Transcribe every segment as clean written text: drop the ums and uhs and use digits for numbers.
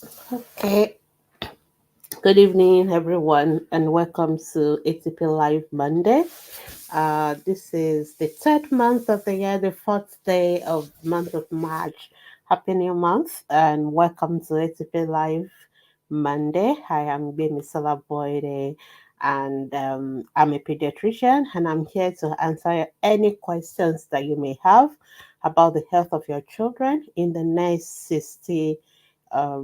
Okay, good evening, everyone, and welcome to ATP Live Monday. This is the third month of the year, the fourth day of the month of March. Happy New Month, and welcome to ATP Live Monday. I am Gbemisola Boyede, and I'm a pediatrician, and I'm here to answer any questions that you may have about the health of your children in the next 60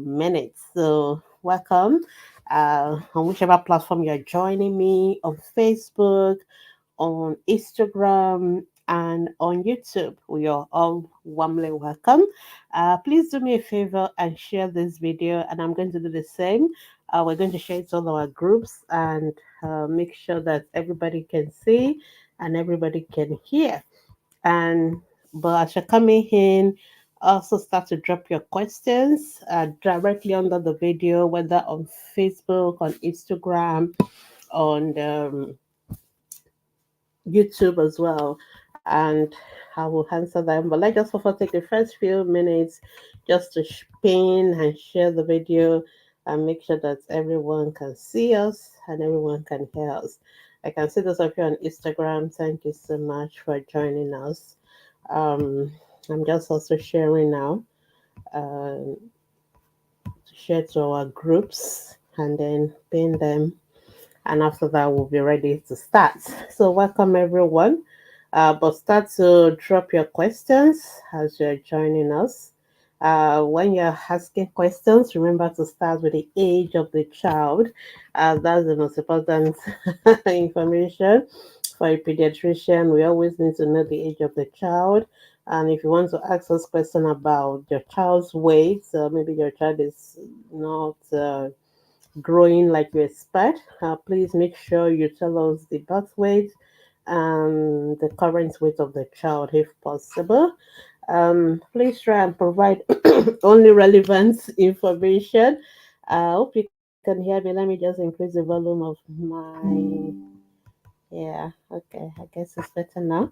minutes. So, welcome on whichever platform you're joining me on Facebook, on Instagram, and on YouTube. We are all warmly welcome. Please do me a favor and share this video, and I'm going to do the same. We're going to share it to all our groups and make sure that everybody can see and everybody can hear. And but as you're coming in, also start to drop your questions directly under the video, whether on Facebook, on Instagram, on YouTube as well. And I will answer them. But let's just first take the first few minutes just to pin and share the video and make sure that everyone can see us and everyone can hear us. I can see those of you on Instagram. Thank you so much for joining us. Um, I'm just also sharing now to share to our groups and then pin them. And after that, we'll be ready to start. So, welcome everyone. But start to drop your questions as you're joining us. When you're asking questions, remember to start with the age of the child. That's the most important information for a pediatrician. We always need to know the age of the child. And if you want to ask us question about your child's weight, maybe your child is not growing like you expect, please make sure you tell us the birth weight and the current weight of the child if possible. Please try and provide only relevant information. I hope you can hear me. Let me just increase the volume of my. Yeah, okay. I guess it's better now.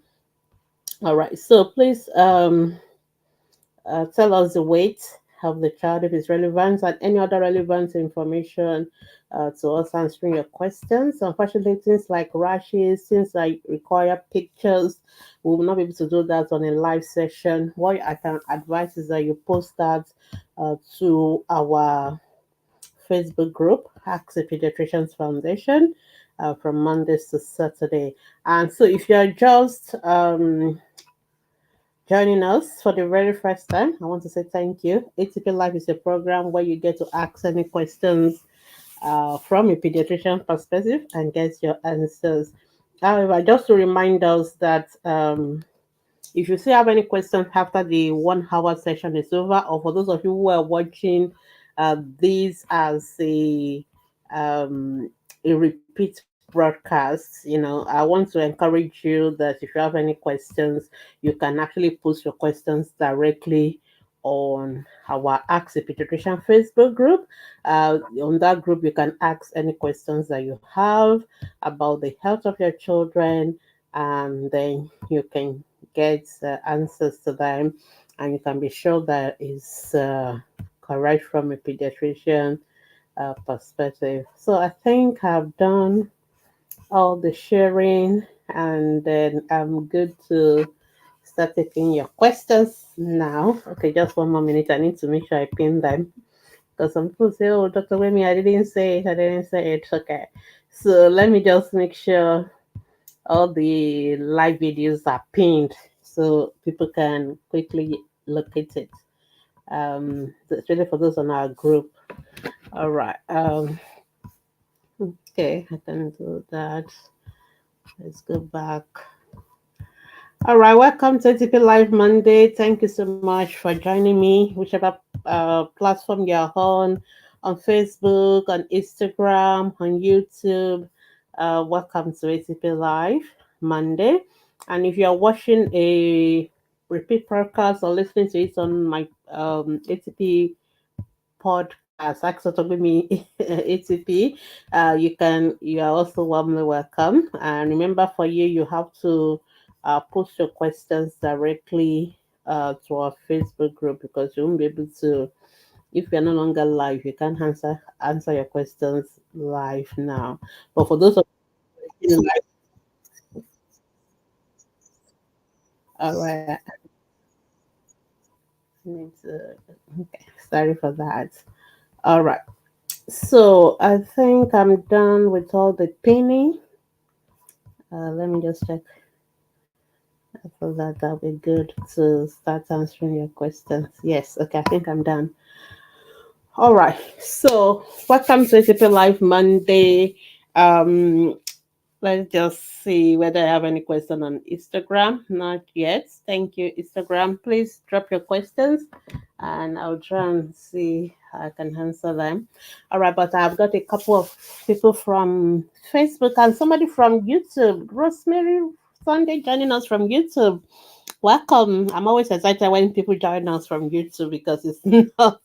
All right. So please tell us the weight of the child if it's relevant and any other relevant information to us answering your questions. Unfortunately, things like rashes, things like require pictures, we will not be able to do that on a live session. What I can advise is that you post that to our Facebook group, Ask the Pediatricians Foundation, from Mondays to Saturday. And so if you're just joining us for the very first time, I want to say thank you. ATP Live is a program where you get to ask any questions from a pediatrician perspective and get your answers. However, just to remind us that if you still have any questions after the 1 hour session is over, or for those of you who are watching these as a repeat broadcast, I want to encourage you that if you have any questions, you can actually post your questions directly on our Ask a Pediatrician Facebook group. On that group, you can ask any questions that you have about the health of your children, and then you can get answers to them, and you can be sure that is correct from a pediatrician perspective. So I think I've done all the sharing, and then I'm good to start taking your questions now. Okay, just 1 more minute. I need to make sure I pin them because some people say, "Oh, Dr. Wemi, I didn't say it. I didn't say it." Okay, so let me just make sure all the live videos are pinned so people can quickly locate it. It's really for those on our group. All right. Okay, I can do that. Let's go back. All right, welcome to ATP Live Monday. Thank you so much for joining me, whichever platform you're on Facebook, on Instagram, on YouTube. Welcome to ATP Live Monday. And if you're watching a repeat podcast or listening to it on my ATP podcast, access to me ATP, you are also warmly welcome. And remember, for you have to post your questions directly to our Facebook group because you won't be able to If you're no longer live, you can't answer your questions live now. But for those of you live, all right, I need to, okay, sorry for that. All right. So I think I'm done with all the pinning. Let me just check. So that'll be good to start answering your questions. Yes, okay, I think I'm done. All right. So welcome to ATP Live Monday. Um, let's just see whether I have any question on Instagram. Not yet. Thank you, Instagram. Please drop your questions and I'll try and see how I can answer them. All right, but I've got a couple of people from Facebook and somebody from YouTube. Rosemary Sunday joining us from YouTube. Welcome. I'm always excited when people join us from YouTube because it's not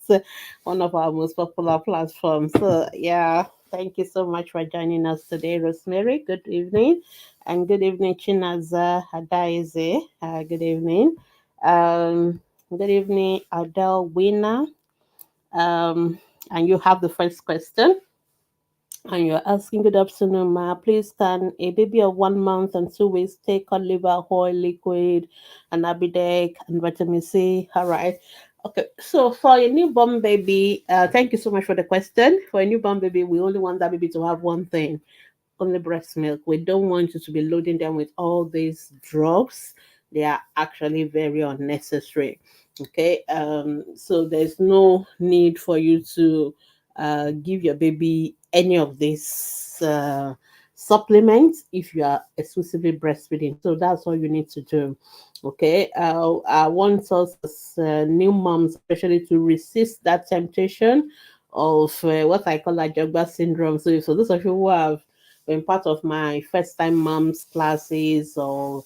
one of our most popular platforms. So, yeah, thank you so much for joining us today, Rosemary. Good evening. And good evening, Chinaza Adaize. Good evening. Um, Good evening, Adele Winner. Um, and you have the first question. And you're asking, good afternoon, ma. Please, can a baby of 1 month and 2 weeks take on liver oil liquid and abidec and vitamin C? All right. Okay. So for a newborn baby, thank you so much for the question. For a newborn baby, we only want that baby to have one thing, only breast milk. We don't want you to be loading them with all these drugs. They are actually very unnecessary. Okay. So there's no need for you to give your baby any of these supplements if you are exclusively breastfeeding. So that's all you need to do. Okay. I want us as new moms, especially, to resist that temptation of what I call Ajagba syndrome. So those of you who have been part of my first time moms classes, or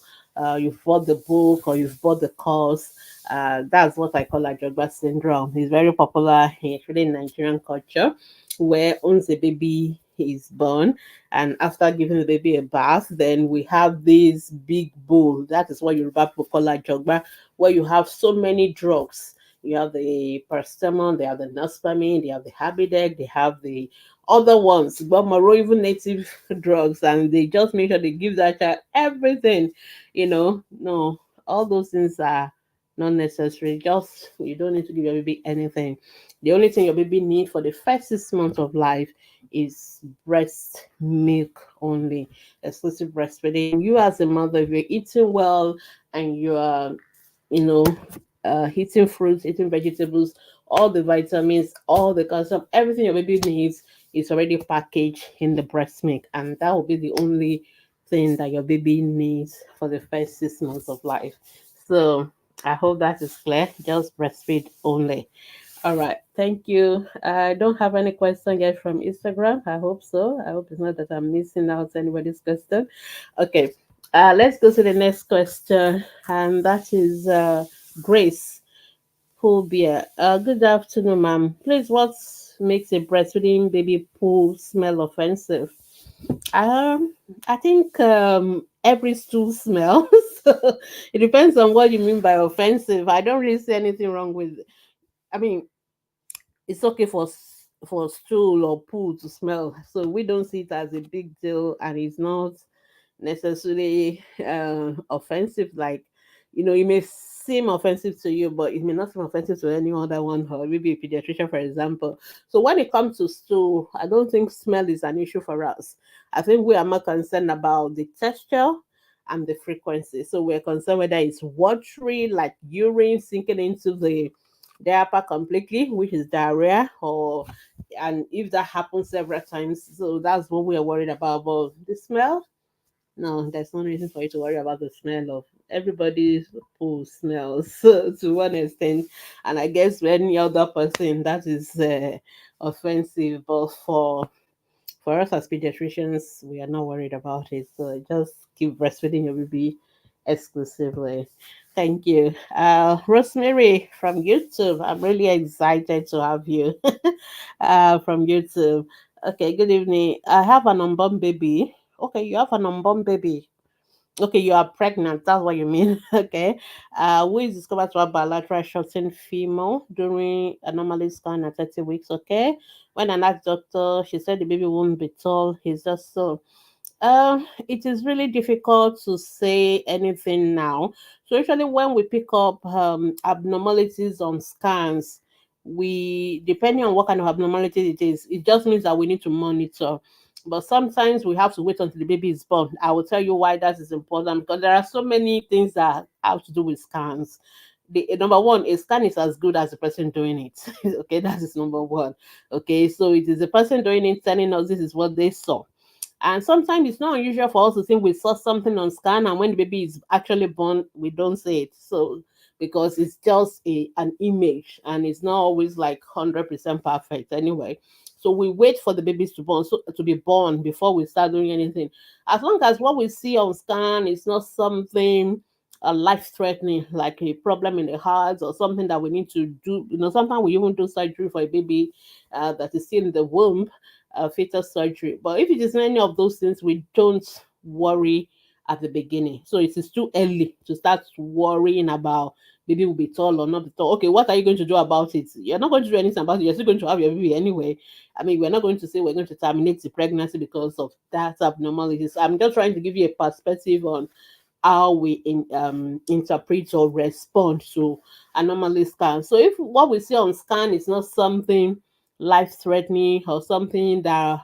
you've bought the book or you've bought the course, that's what I call Ajagba syndrome. It's very popular actually in Nigerian culture, where once a baby is born and after giving the baby a bath, then we have this big bowl. That is what Yoruba people call Ajagba, where you have so many drugs. You have the paracetamol, they have the naspamin, they have the Habidec, they have the other ones, but more even native drugs, and they just make sure they give that child everything. No, all those things are not necessary. Just you don't need to give your baby anything. The only thing your baby need for the first 6 months of life is breast milk only, exclusive breastfeeding. You as a mother, if you're eating well and you are, you know, eating fruits, eating vegetables, all the vitamins, all the calcium, everything your baby needs is already packaged in the breast milk, and that will be the only thing that your baby needs for the first 6 months of life. So I hope that is clear. Just breastfeed only. All right, thank you. I don't have any question yet from Instagram. I hope so. I hope it's not that I'm missing out anybody's question. Okay, let's go to the next question, and that is Grace Coolbeer. Good afternoon, ma'am. Please, what makes a breastfeeding baby poo smell offensive? Um, I think every stool smells. It depends on what you mean by offensive. I don't really see anything wrong with. I mean, it's okay for stool or poo to smell. So we don't see it as a big deal, and it's not necessarily offensive. Like, it may seem offensive to you, but it may not seem offensive to any other one, or maybe a pediatrician, for example. So when it comes to stool, I don't think smell is an issue for us. I think we are more concerned about the texture and the frequency. So we're concerned whether it's watery, like urine sinking into the diaper completely, which is diarrhea, or and if that happens several times, so that's what we are worried about. But the smell, no, there's no reason for you to worry about the smell of everybody's poo smells to one extent. And I guess for any other person that is offensive, but for us as pediatricians, we are not worried about it. So just keep breastfeeding your baby exclusively. Thank you. Rosemary from YouTube. I'm really excited to have you from YouTube. Okay, good evening. I have an unborn baby. Okay, you have an unborn baby. Okay, you are pregnant. That's what you mean. Okay. Who is discovered to have bilateral shortened femur during anomaly scan at 30 weeks. Okay. When I asked doctor, she said the baby won't be tall. He's just so. It is really difficult to say anything now. So usually when we pick up abnormalities on scans, we depending on what kind of abnormality it is, it just means that we need to monitor. But sometimes we have to wait until the baby is born. I will tell you why that is important, because there are so many things that have to do with scans. The number one, a scan is as good as the person doing it. Okay, that is number one. Okay, so it is the person doing it telling us this is what they saw. And sometimes it's not unusual for us to think we saw something on scan, and when the baby is actually born, we don't say it. So because it's just an image, and it's not always like 100% perfect anyway. So we wait for the babies to be born before we start doing anything. As long as what we see on scan is not something life threatening, like a problem in the heart or something that we need to do. Sometimes we even do surgery for a baby that is still in the womb, fetus surgery. But if it is any of those things, we don't worry at the beginning. So it is too early to start worrying about baby will be tall or not be tall. Okay, what are you going to do about it? You're not going to do anything about it. You're still going to have your baby anyway. I mean, we're not going to say we're going to terminate the pregnancy because of that abnormality. So I'm just trying to give you a perspective on how we interpret or respond to anomaly scan. So if what we see on scan is not something life threatening or something that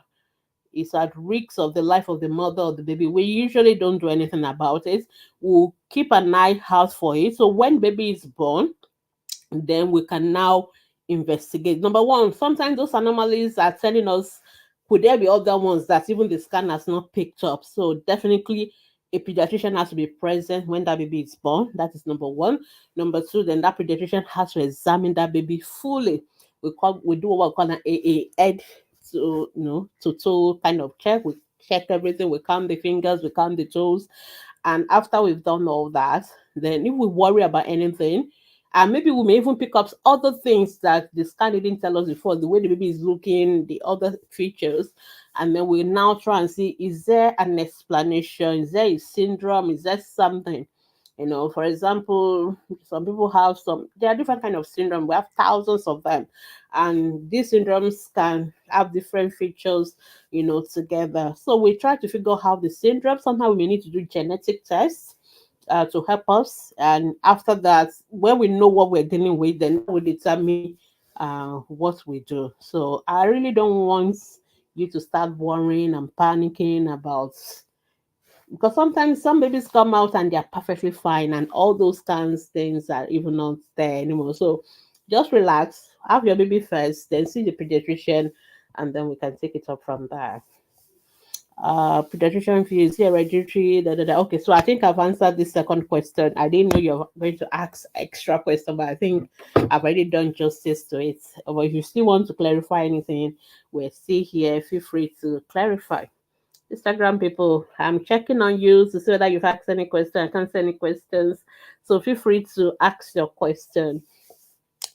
is at risk of the life of the mother or the baby, we usually don't do anything about it. We'll keep an eye out for it. So when baby is born, then we can now investigate. Number one, sometimes those anomalies are telling us could there be other ones that even the scan has not picked up. So definitely a pediatrician has to be present when that baby is born. That is number one. Number two, then that pediatrician has to examine that baby fully. We do what we call an a head to toe kind of check. We check everything. We count the fingers, we count the toes, and after we've done all that, then if we worry about anything, and maybe we may even pick up other things that the scan didn't tell us before, the way the baby is looking, the other features, and then we now try and see, is there an explanation? Is there a syndrome? Is there something? For example, some people have there are different kind of syndrome. We have thousands of them, and these syndromes can have different features, together. So we try to figure out how the syndrome. Sometimes we may need to do genetic tests to help us. And after that, when we know what we're dealing with, then we determine what we do. So I really don't want you to start worrying and panicking about, because sometimes some babies come out and they're perfectly fine, and all those kinds of things are even not there anymore. So just relax, have your baby first, then see the pediatrician, and then we can take it up from there. Pediatrician fees, hereditary, da, da, da. Okay, so I think I've answered this second question. I didn't know you're going to ask extra question, but I think I've already done justice to it. But if you still want to clarify anything, we're still here. Feel free to clarify. Instagram people, I'm checking on you to see whether you've asked any question. I can't see any questions. So feel free to ask your question.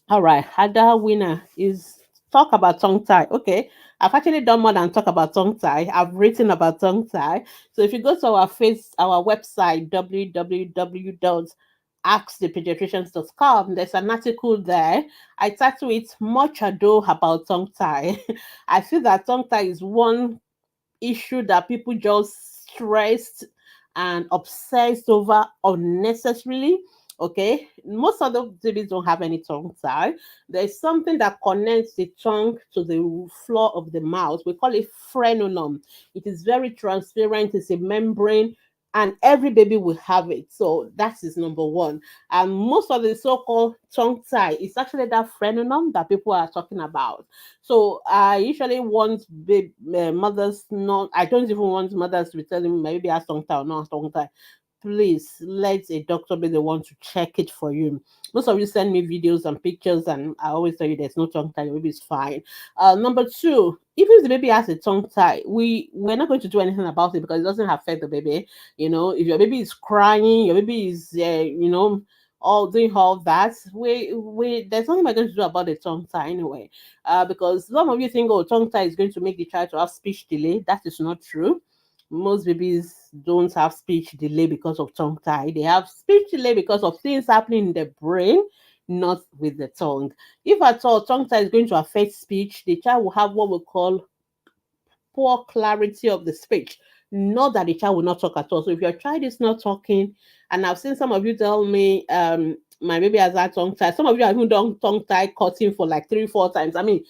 All right, other winner is talk about tongue tie. Okay, I've actually done more than talk about tongue tie. I've written about tongue tie. So if you go to our website www.askthepediatricians.com, there's an article there. I titled it "Much Ado About Tongue Tie." I feel that tongue tie is one issue that people just stressed and obsessed over unnecessarily. Okay, most of the babies don't have any tongue tie. There's something that connects the tongue to the floor of the mouth. We call it frenulum. It is very transparent. It's a membrane, and every baby will have it. So that is number one. And most of the so-called tongue tie is actually that frenulum that people are talking about. So I usually want mothers not. I don't even want mothers to be telling me my baby has tongue tie or not tongue tie. Please let a doctor be the one to check it for you. Most of you send me videos and pictures, and I always tell you there's no tongue tie. Your baby is fine. Number two, even if the baby has a tongue tie, we're not going to do anything about it because it doesn't affect the baby. If your baby is crying, your baby is all doing all that, we there's nothing we're going to do about the tongue tie anyway. Because some of you think, oh, tongue tie is going to make the child to have speech delay. That is not true. most babies don't have speech delay because of tongue tie. They have speech delay because of things happening in the brain, not with the tongue. If at all tongue tie is going to affect speech, the child will have what we call poor clarity of the speech. Not that the child will not talk at all. So if your child is not talking, and I've seen some of you tell me, my baby has had tongue tie. Some of you have even done tongue tie cutting for like 3, 4 times. I mean,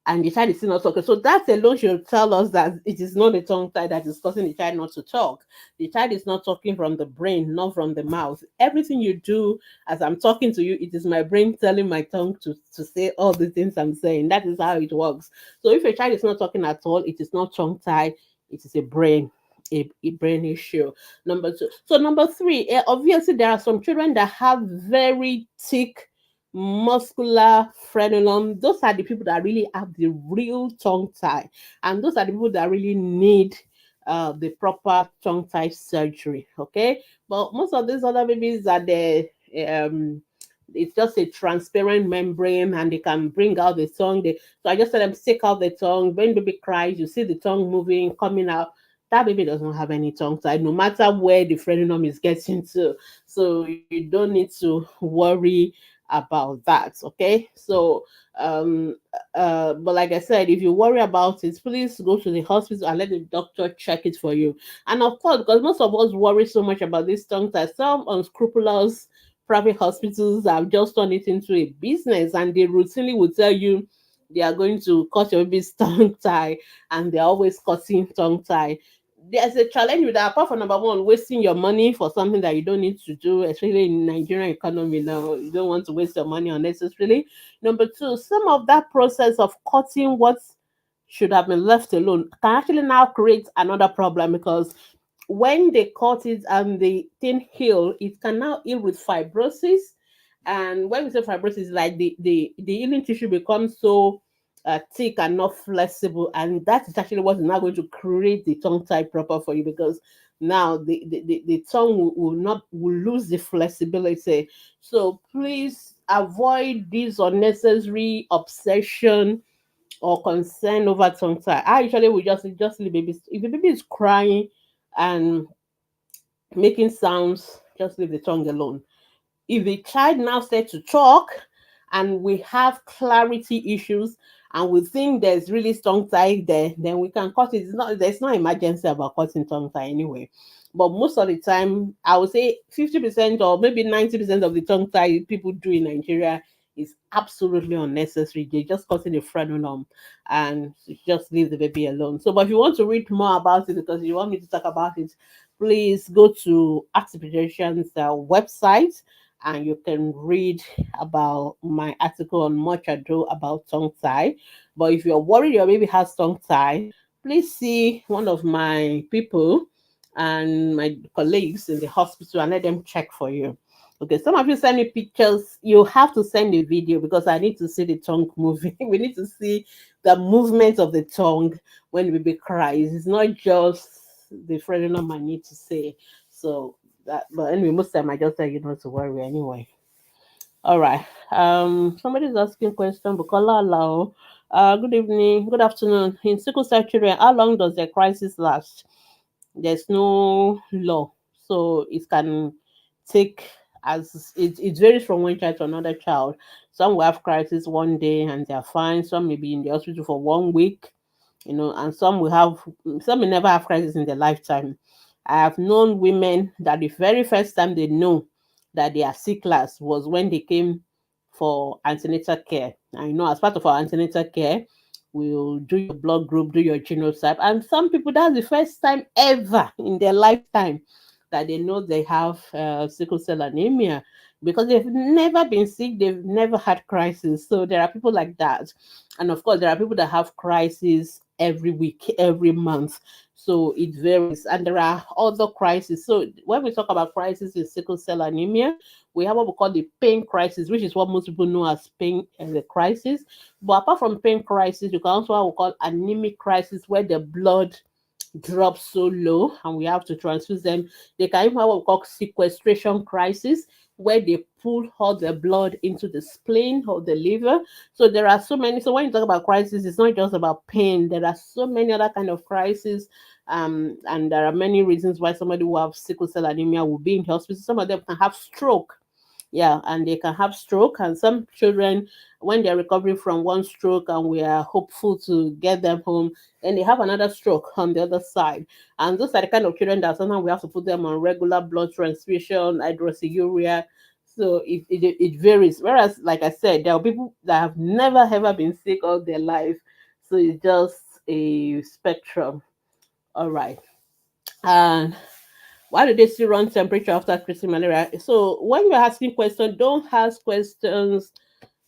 and the child is still not talking. So that alone should tell us that it is not the tongue tie that is causing the child not to talk. The child is not talking from the brain, not from the mouth. Everything you do as I'm talking to you, it is my brain telling my tongue to say all the things I'm saying. That is how it works. So if a child is not talking at all, it is not tongue tie, it is a brain. A brain issue. Number two. So number three, obviously there are some children that have very thick muscular frenulum. Those are the people that really have the real tongue tie, and those are the people that really need the proper tongue tie surgery. Okay, but most of these other babies are the it's just a transparent membrane and they can bring out the tongue. So I just tell them stick out the tongue. When baby cries, you see the tongue moving, coming out. That baby doesn't have any tongue tie, no matter where the frenulum is getting to. So you don't need to worry about that. Okay. So but like I said, if you worry about it, please go to the hospital and let the doctor check it for you. And of course, because most of us worry so much about this tongue tie, some unscrupulous private hospitals have just turned it into a business and they routinely will tell you they are going to cut your baby's tongue tie, and they're always cutting tongue tie. There's a challenge with that. Apart from number one, wasting your money for something that you don't need to do, especially in Nigerian economy now, you don't want to waste your money unnecessarily. Number two, some of that process of cutting what should have been left alone can actually now create another problem, because when they cut it and the thing heal, it can now heal with fibrosis. And when we say fibrosis, like the healing tissue becomes so thick and not flexible, and that is actually what is now going to create the tongue tie proper for you, because now the tongue will lose the flexibility. So please avoid this unnecessary obsession or concern over tongue tie. I usually will just leave baby. If the baby is crying and making sounds, just leave the tongue alone. If the child now starts to talk and we have clarity issues and we think there's really tongue tie there, then we can cut it. There's no emergency about cutting tongue tie anyway. But most of the time, I would say 50% or maybe 90% of the tongue tie people do in Nigeria is absolutely unnecessary. They just cutting the frenulum and just leave the baby alone. So, but if you want to read more about it, because you want me to talk about it, please go to Paediatrician's website and you can read about my article on Much Ado About Tongue Tie. But if you're worried your baby has tongue tie, please see one of my people and my colleagues in the hospital and let them check for you. Okay, some of you send me pictures. You have to send a video because I need to see the tongue moving. We need to see the movement of the tongue when the baby cries. It's not just the frenulum I need to say. So that, but anyway, most time I just tell you not to worry anyway. All right. Somebody's asking question. Bukola Lao. Good evening. Good afternoon. In sickle cell children, how long does the crisis last? There's no law, so it can take it varies from one child to another child. Some will have crisis one day and they're fine. Some may be in the hospital for 1 week, and some may never have crisis in their lifetime. I have known women that the very first time they know that they are sicklers was when they came for antenatal care. I know as part of our antenatal care, we'll do your blood group, do your genotype, and some people that's the first time ever in their lifetime that they know they have sickle cell anemia, because they've never been sick, they've never had crisis. So there are people like that, and of course there are people that have crisis every week, every month. So it varies, and there are other crises. So when we talk about crisis in sickle cell anemia, we have what we call the pain crisis, which is what most people know as pain as a crisis. But apart from pain crisis, you can also have what we call anemic crisis, where the blood drops so low and we have to transfuse them. They can even have what we call sequestration crisis, where they pull all the blood into the spleen or the liver. So there are so many. So when you talk about crisis, it's not just about pain. There are so many other kind of crises. And there are many reasons why somebody who have sickle cell anemia will be in hospital. Some of them can have stroke. Yeah, and they can have stroke. And some children, when they're recovering from one stroke and we are hopeful to get them home, and they have another stroke on the other side. And those are the kind of children that sometimes we have to put them on regular blood transfusion, hydroxyurea. So it varies. Whereas, like I said, there are people that have never ever been sick all their life. So it's just a spectrum. All right. And why do they still run temperature after treating malaria? So when you're asking questions, don't ask questions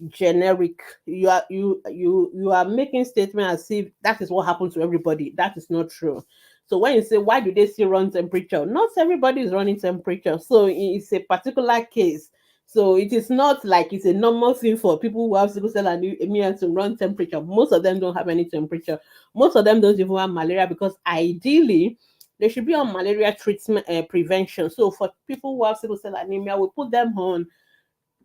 generic. You are making statement as if that is what happens to everybody. That is not true. So when you say why do they still run temperature, not everybody is running temperature. So it's a particular case. So it is not like it's a normal thing for people who have sickle cell anemia to run temperature. Most of them don't have any temperature. Most of them don't even have malaria, because ideally they should be on malaria treatment prevention. So for people who have sickle cell anemia, we put them on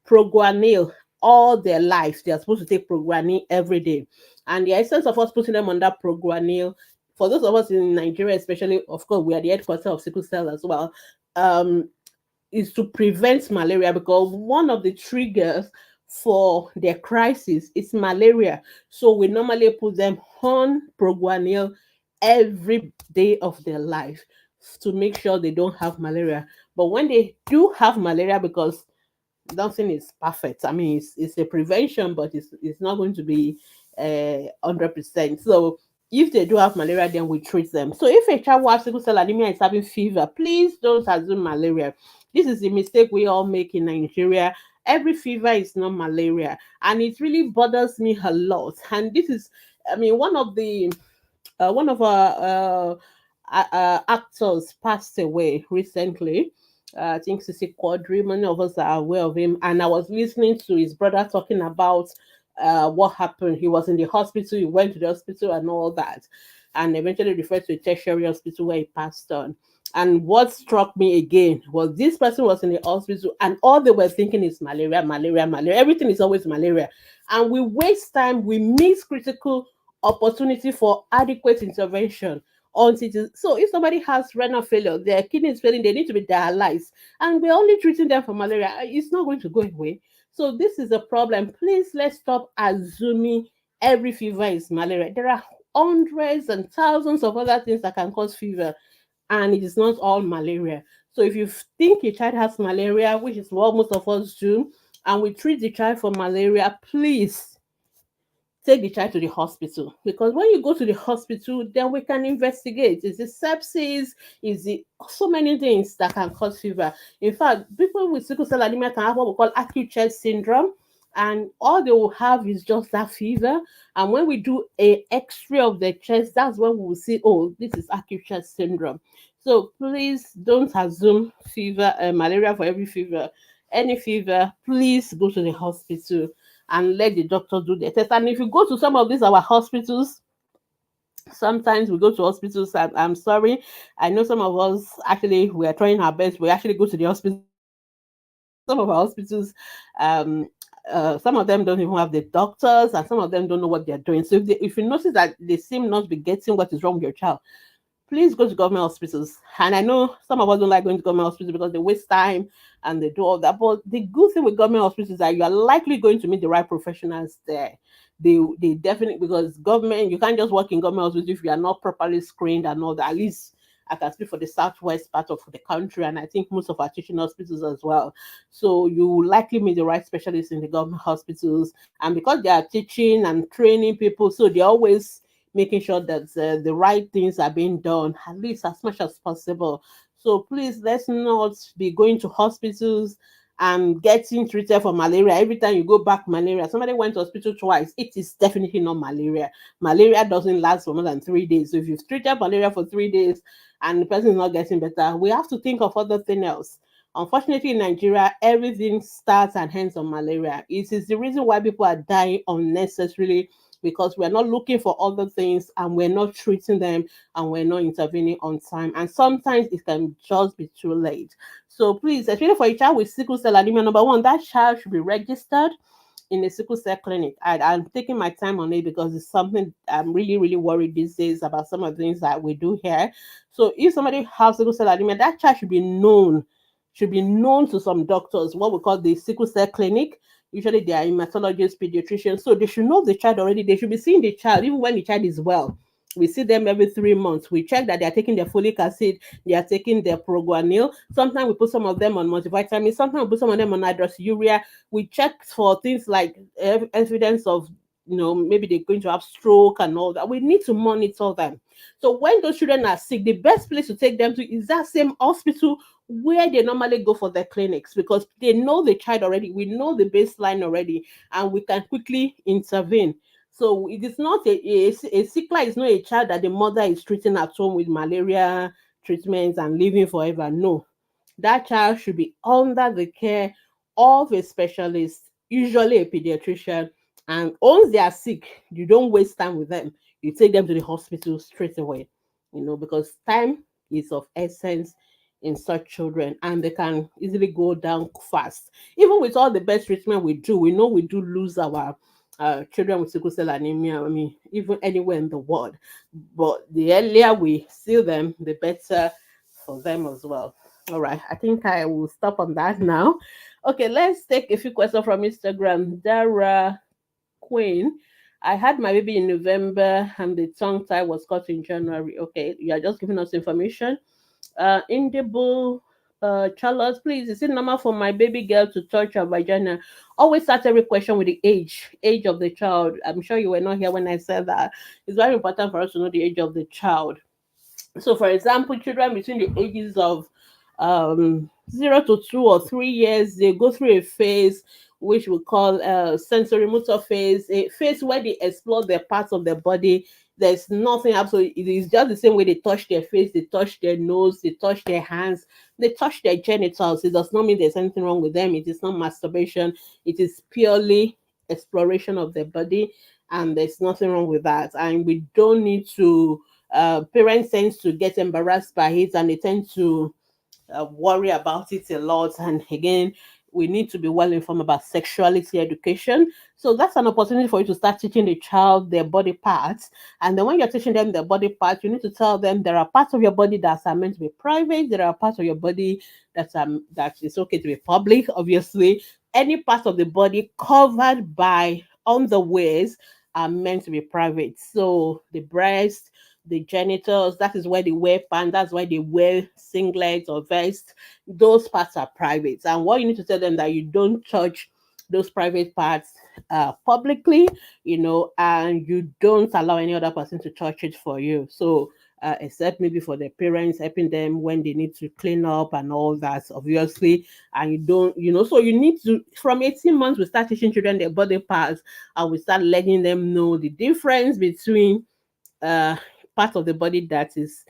Proguanil all their life. They are supposed to take Proguanil every day. And the essence of us putting them on that Proguanil, for those of us in Nigeria, especially, of course, we are the headquarters of sickle cell as well, um, is to prevent malaria, because one of the triggers for their crisis is malaria. So we normally put them on Proguanil every day of their life to make sure they don't have malaria. But when they do have malaria, because nothing is perfect. I mean, it's a prevention, but it's not going to be 100%. So if they do have malaria, then we treat them. So if a child who has sickle cell anemia is having fever, please don't assume malaria. This is the mistake we all make in Nigeria. Every fever is not malaria, and it really bothers me a lot. And this is, I mean, one of our actors passed away recently. I think Sisi Quadri, many of us are aware of him. And I was listening to his brother talking about what happened. He was in the hospital, he went to the hospital and all that, and eventually referred to a tertiary hospital where he passed on. And what struck me again was this person was in the hospital and all they were thinking is malaria, malaria, malaria. Everything is always malaria. And we waste time, we miss critical opportunity for adequate intervention until it is, so if somebody has renal failure, their kidney is failing, they need to be dialyzed, and we're only treating them for malaria. It's not going to go away. So this is a problem. Please, let's stop assuming every fever is malaria. There are hundreds and thousands of other things that can cause fever, and it is not all malaria. So if you think your child has malaria, which is what most of us do, and we treat the child for malaria, please take the child to the hospital, because when you go to the hospital, then we can investigate. Is it sepsis? Is it so many things that can cause fever? In fact, people with sickle cell anemia can have what we call acute chest syndrome, and all they will have is just that fever. And when we do a X-ray of the chest, that's when we will see, oh, this is acute chest syndrome. So please don't assume fever, malaria for every fever. Any fever, please go to the hospital and let the doctor do the test. And if you go to some of these our hospitals, sometimes we go to hospitals. I'm sorry, I know some of us actually we are trying our best. We actually go to the hospital. Some of our hospitals, some of them don't even have the doctors, and some of them don't know what they're doing. So if you notice that they seem not to be getting what is wrong with your child, please go to government hospitals. And I know some of us don't like going to government hospitals because they waste time and they do all that. But the good thing with government hospitals is that you are likely going to meet the right professionals there. They definitely, because government, you can't just work in government hospitals if you are not properly screened and all that. At least I can speak for the southwest part of the country, and I think most of our teaching hospitals as well. So you will likely meet the right specialists in the government hospitals, and because they are teaching and training people, so they're always making sure that the right things are being done, at least as much as possible. So please, let's not be going to hospitals and getting treated for malaria. Every time you go back, malaria. Somebody went to hospital twice. It is definitely not malaria. Malaria doesn't last for more than 3 days. So if you've treated malaria for 3 days and the person is not getting better, we have to think of other thing else. Unfortunately, in Nigeria, everything starts and ends on malaria. It is the reason why people are dying unnecessarily because we're not looking for other things and we're not treating them and we're not intervening on time. And sometimes it can just be too late. So please, especially for a child with sickle cell anemia, number one, that child should be registered in a sickle cell clinic. I'm taking my time on it because it's something I'm really, really worried these days about some of the things that we do here. So if somebody has sickle cell anemia, that child should be known to some doctors, what we call the sickle cell clinic. Usually they are hematologists, pediatricians, so they should know the child already. They should be seeing the child even when the child is well. We see them every 3 months. We check that they are taking their folic acid, they are taking their proguanil. Sometimes we put some of them on multivitamins, sometimes we put some of them on hydroxyurea. We check for things like evidence of, maybe they're going to have stroke and all that. We need to monitor them. So when those children are sick, the best place to take them to is that same hospital where they normally go for their clinics, because they know the child already. We know the baseline already, and we can quickly intervene. So it is not a sickler is not a child that the mother is treating at home with malaria treatments and living forever. No, that child should be under the care of a specialist, usually a pediatrician. And once they are sick, you don't waste time with them. You take them to the hospital straight away, because time is of essence in such children, and they can easily go down fast. Even with all the best treatment we do, we know we do lose our children with sickle cell anemia. I mean, even anywhere in the world. But the earlier we see them, the better for them as well. All right, I think I will stop on that now. Okay, let's take a few questions from Instagram. Dara Queen. I had my baby in November and the tongue tie was cut in January. Okay, you are just giving us information. Indible Charlotte, please, is it normal for my baby girl to touch her vagina? Always start every question with the age of the child. I'm sure you were not here when I said that. It's very important for us to know the age of the child. So, for example, children between the ages of 0 to 2 or 3 years, they go through a phase which we call sensory motor phase, a phase where they explore their parts of their body. There's nothing absolutely, it is just the same way they touch their face, they touch their nose, they touch their hands, they touch their genitals. It does not mean there's anything wrong with them. It is not masturbation, it is purely exploration of their body, and there's nothing wrong with that. And we don't need to parents tend to get embarrassed by it, and they tend to worry about it a lot. And again, we need to be well informed about sexuality education. So that's an opportunity for you to start teaching the child their body parts. And then when you're teaching them their body parts, you need to tell them there are parts of your body that are meant to be private. There are parts of your body that is okay to be public. Obviously, any part of the body covered by underwears are meant to be private. So the breast, the genitals, that is where they wear pants, that's why they wear singlets or vests. Those parts are private. And what you need to tell them that you don't touch those private parts publicly, and you don't allow any other person to touch it for you. So except maybe for the parents helping them when they need to clean up and all that, obviously. And you don't, so you need to, from 18 months, we start teaching children their body parts, and we start letting them know the difference between uh part of the body that is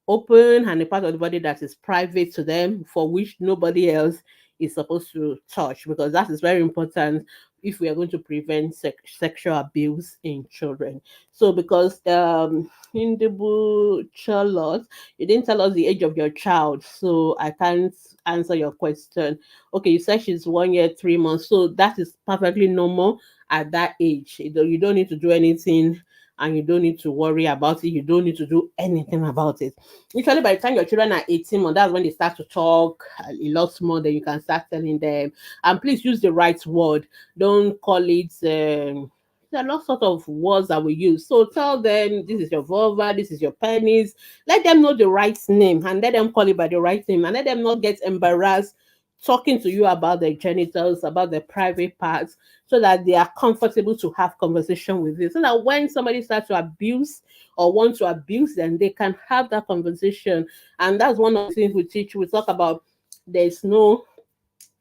open and a part of the body that is private to them, for which nobody else is supposed to touch, because that is very important if we are going to prevent sexual abuse in children. So because in the book Charlotte, you didn't tell us the age of your child, so I can't answer your question. Okay, you said she's 1 year 3 months, so that is perfectly normal at that age. You don't need to do anything, and you don't need to worry about it. You don't need to do anything about it. Usually, by the time your children are 18 months, that's when they start to talk a lot more. Then you can start telling them. And please use the right word. Don't call it. There are lots sort of words that we use. So tell them this is your vulva, this is your penis. Let them know the right name and let them call it by the right name, and let them not get embarrassed talking to you about their genitals, about their private parts, so that they are comfortable to have conversation with you. So that when somebody starts to abuse or want to abuse them, they can have that conversation. And that's one of the things we teach. We talk about there's no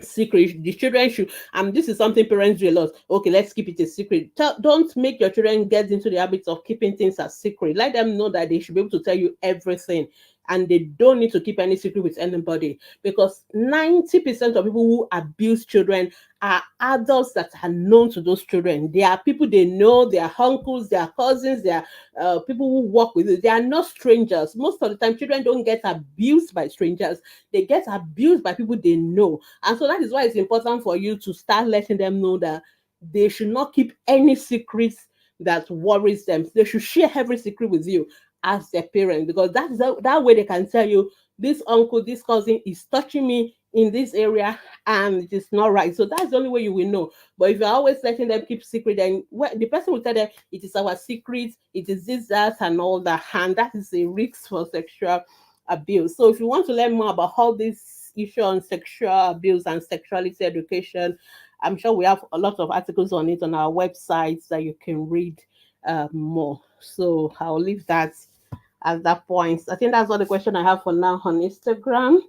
secret. The children should, and this is something parents do a lot. Okay, let's keep it a secret. Don't make your children get into the habit of keeping things as secret. Let them know that they should be able to tell you everything and they don't need to keep any secret with anybody, because 90% of people who abuse children are adults that are known to those children. They are people they know, they are uncles, they are cousins, they are people who work with you. They are not strangers. Most of the time, children don't get abused by strangers. They get abused by people they know. And so that is why it's important for you to start letting them know that they should not keep any secrets that worries them. They should share every secret with you as their parent, because that way they can tell you, this uncle, this cousin is touching me in this area and it is not right. So that's the only way you will know. But if you're always letting them keep secret, then the person will tell them it is our secret, it is this, that, and all that. And that is a risk for sexual abuse. So if you want to learn more about all this issue on sexual abuse and sexuality education, I'm sure we have a lot of articles on it on our websites that you can read more. So I'll leave that at that point. I think that's all the question I have for now on Instagram.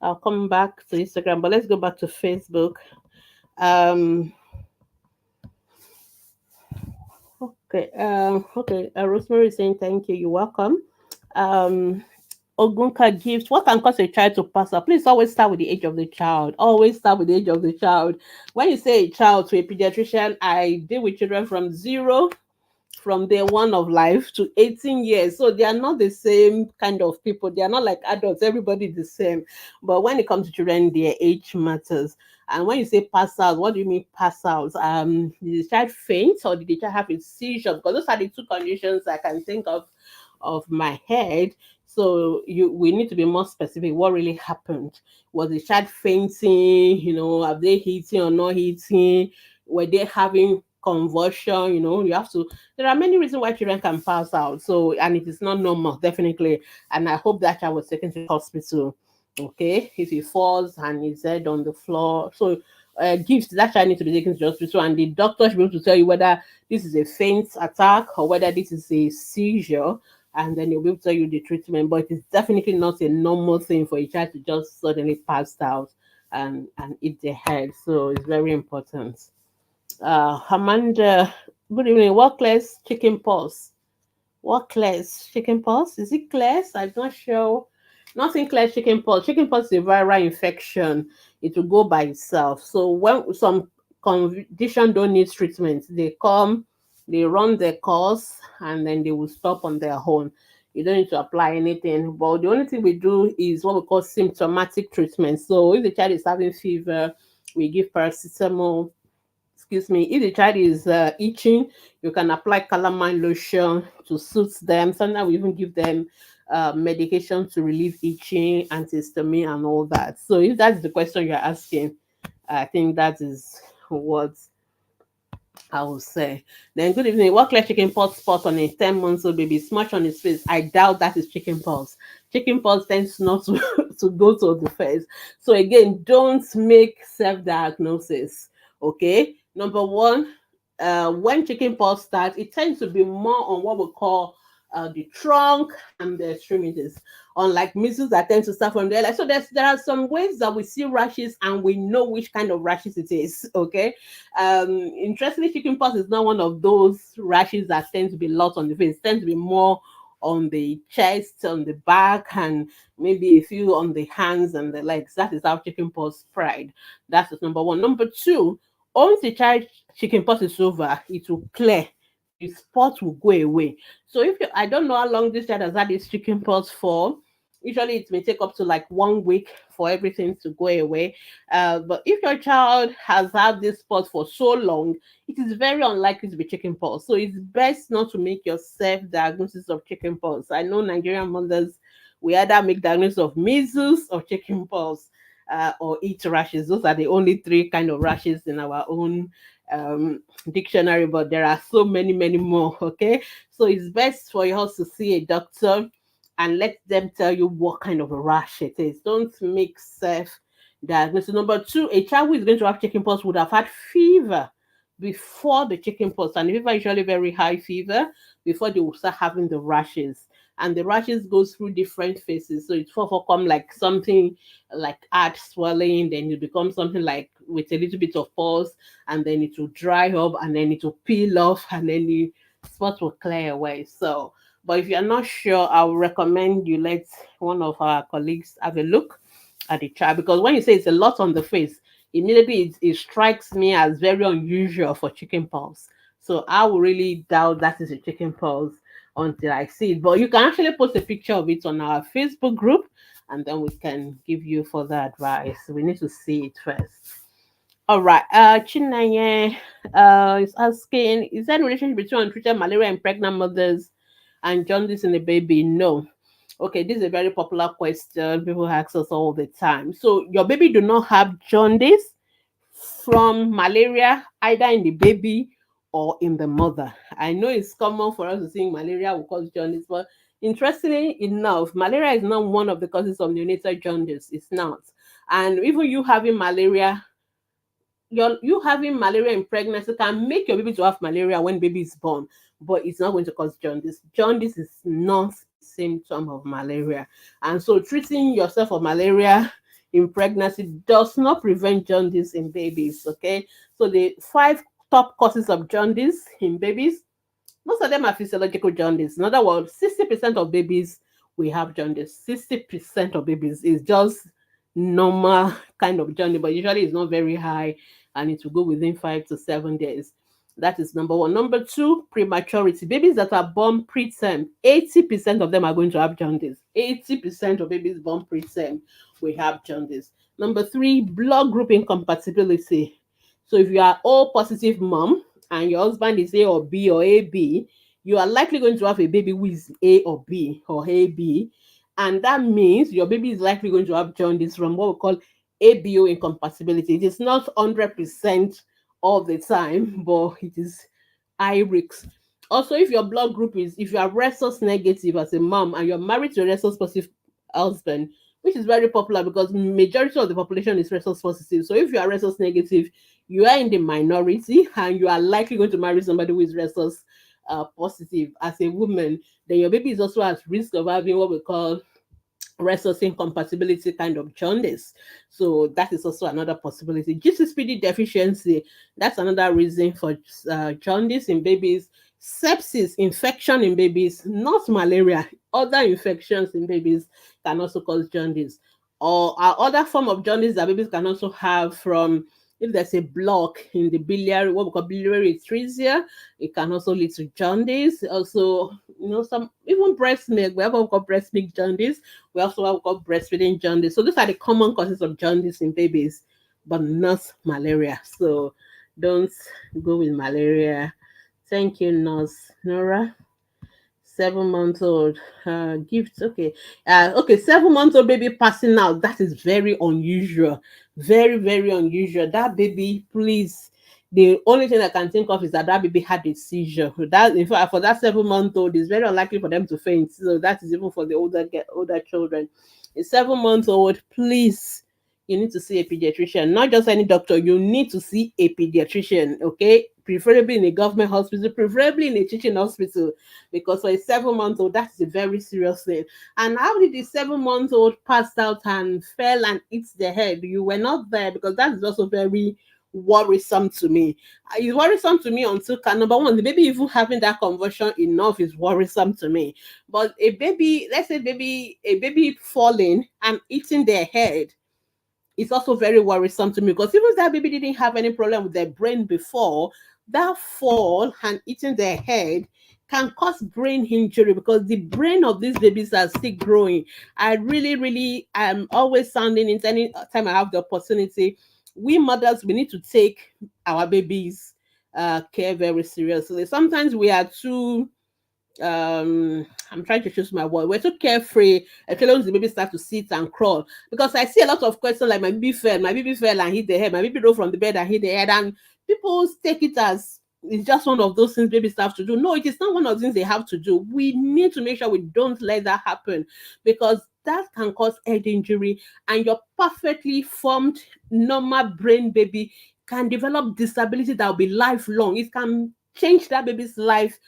I'll come back to Instagram, but let's go back to Facebook. Um, Rosemary is saying thank you. You're welcome. Um, Ogunka gives, what can cause a child to pass out? Please always start with the age of the child. Always start with the age of the child. When you say a child to a pediatrician, I deal with children from day one of life to 18 years. So they are not the same kind of people. They are not like adults. Everybody is the same. But when it comes to children, their age matters. And when you say pass out, what do you mean pass out? Did the child faint or did the child have a seizure? Because those are the two conditions I can think of my head. So we need to be more specific. What really happened? Was the child fainting? Are they eating or not eating? Were they having convulsion? You have to. There are many reasons why children can pass out. So, and it is not normal, definitely. And I hope that child was taken to the hospital. Okay, if he falls and he's dead on the floor, so gifts that child needs to be taken to the hospital, and the doctor should be able to tell you whether this is a faint attack or whether this is a seizure, and then he'll be able to tell you the treatment. But it's definitely not a normal thing for a child to just suddenly pass out and hit their head. So it's very important. Amanda, good evening. Workless chicken pox. Workless chicken pox. Is it Claire's? I'm not sure. Nothing Claire's chicken pox. Chicken pox is a viral infection. It will go by itself. So when some condition don't need treatment, they come, they run their course, and then they will stop on their own. You don't need to apply anything. But the only thing we do is what we call symptomatic treatment. So if the child is having fever, we give paracetamol. Excuse me, if the child is itching, you can apply calamine lotion to soothe them. Sometimes we even give them medication to relieve itching, antihistamine, and all that. So if that's the question you're asking, I think that is what I will say. Then good evening. What clear chicken pox spot on a 10 months old baby? Smash on his face. I doubt that is chicken pox. Chicken pox tends not to, to go to the face. So again, don't make self-diagnosis. Okay. Number one, when chicken pox starts, it tends to be more on what we call the trunk and the extremities, unlike measles that tend to start from there. Like, so there are some ways that we see rashes and we know which kind of rashes it is. Okay. Interestingly, chickenpox is not one of those rashes that tend to be lots on the face. It tends to be more on the chest, on the back, and maybe a few on the hands and the legs. That is how chickenpox spread. That's number one. Number two, once the child chickenpox is over, it will clear. The spot will go away. So I don't know how long this child has had this chickenpox for. Usually it may take up to like 1 week for everything to go away. But if your child has had this spot for so long, it is very unlikely to be chickenpox. So it's best not to make your self-diagnosis of chickenpox. I know Nigerian mothers, we either make diagnosis of measles or chickenpox, or eat rashes. Those are the only three kind of rashes in our own dictionary, but there are so many, many more. Okay, so it's best for you to see a doctor and let them tell you what kind of a rash it is. Don't make self diagnosis. Number two, a child who is going to have chickenpox would have had fever before the chickenpox, and the fever usually very high fever before they will start having the rashes. And the rashes goes through different phases. So it will come like something like hard swelling, then it becomes something like with a little bit of pulse, and then it will dry up, and then it will peel off, and then the spot will clear away. So But if you're not sure, I would recommend you let one of our colleagues have a look at the chart, because when you say it's a lot on the face, immediately it strikes me as very unusual for chicken pox. So I will really doubt that is a chicken pox until I see it. But you can actually post a picture of it on our Facebook group, and then we can give you further advice. We need to see it first. All right. Chinanye is asking, is there a relationship between untreated malaria in pregnant mothers and jaundice in the baby? No. Okay, this is a very popular question. People ask us all the time. So your baby do not have jaundice from malaria either in the baby or in the mother. I know it's common for us to think malaria will cause jaundice, but interestingly enough, malaria is not one of the causes of neonatal jaundice. It's not. And even you having malaria, you having malaria in pregnancy can make your baby to have malaria when baby is born, but it's not going to cause jaundice. Jaundice is not a symptom of malaria, and so treating yourself for malaria in pregnancy does not prevent jaundice in babies. Okay, so the five top causes of jaundice in babies, most of them are physiological jaundice. In other words, 60% of babies we have jaundice. 60% of babies is just normal kind of jaundice, but usually it's not very high and it will go within 5 to 7 days. That is number one. Number two, prematurity. Babies that are born preterm, 80% of them are going to have jaundice. 80% of babies born preterm we have jaundice. Number three, blood group incompatibility. So if you are O positive mom and your husband is A or B or AB, you are likely going to have a baby who is A or B or AB. And that means your baby is likely going to have jaundice from what we call ABO incompatibility. It is not 100% all the time, but it is high risk. Also, if your blood group is, if you are rhesus negative as a mom and you're married to a rhesus positive husband, which is very popular because majority of the population is rhesus positive. So if you are rhesus negative, you are in the minority and you are likely going to marry somebody who is rhesus positive as a woman. Then your baby is also at risk of having what we call resource incompatibility kind of jaundice. So that is also another possibility. GCPD deficiency, that's another reason for jaundice in babies. Sepsis, infection in babies, not malaria, other infections in babies can also cause jaundice. Or other form of jaundice that babies can also have from, if there's a block in the biliary, what we call biliary atresia, it can also lead to jaundice. Also, some even breast milk, we have what we call breast milk jaundice. We also have what we call breastfeeding jaundice. So these are the common causes of jaundice in babies, but not malaria. So don't go with malaria. Thank you, Nurse Nora. 7 months old gift. Okay. Okay, 7 months old baby passing out, that is very unusual, very, very unusual. That baby, please, the only thing I can think of is that that baby had a seizure. That, in fact, for that 7 month old, it's very unlikely for them to faint. So that is even for the older children. A 7 month old, please, you need to see a pediatrician, not just any doctor. You need to see a pediatrician. Okay, preferably in a government hospital, preferably in a teaching hospital, because for a 7 month old, that's a very serious thing. And how did the 7 month old pass out and fell and hit the head? You were not there, because that is also very worrisome to me. It's worrisome to me until number one, the baby even having that convulsion enough is worrisome to me. But a baby, let's say a baby falling and hitting their head, it's also very worrisome to me, because even if that baby didn't have any problem with their brain before, that fall and hitting their head can cause brain injury, because the brain of these babies are still growing. I really, really am always sounding it any time I have the opportunity. We mothers, we need to take our babies care very seriously. Sometimes we are too I'm trying to choose my word. We're too carefree, especially when the baby start to sit and crawl. Because I see a lot of questions like my baby fell and hit the head, my baby rolled from the bed and hit the head, and people take it as it's just one of those things babies have to do. No, it is not one of the things they have to do. We need to make sure we don't let that happen, because that can cause head injury, and your perfectly formed normal brain baby can develop disability that will be lifelong. It can change that baby's life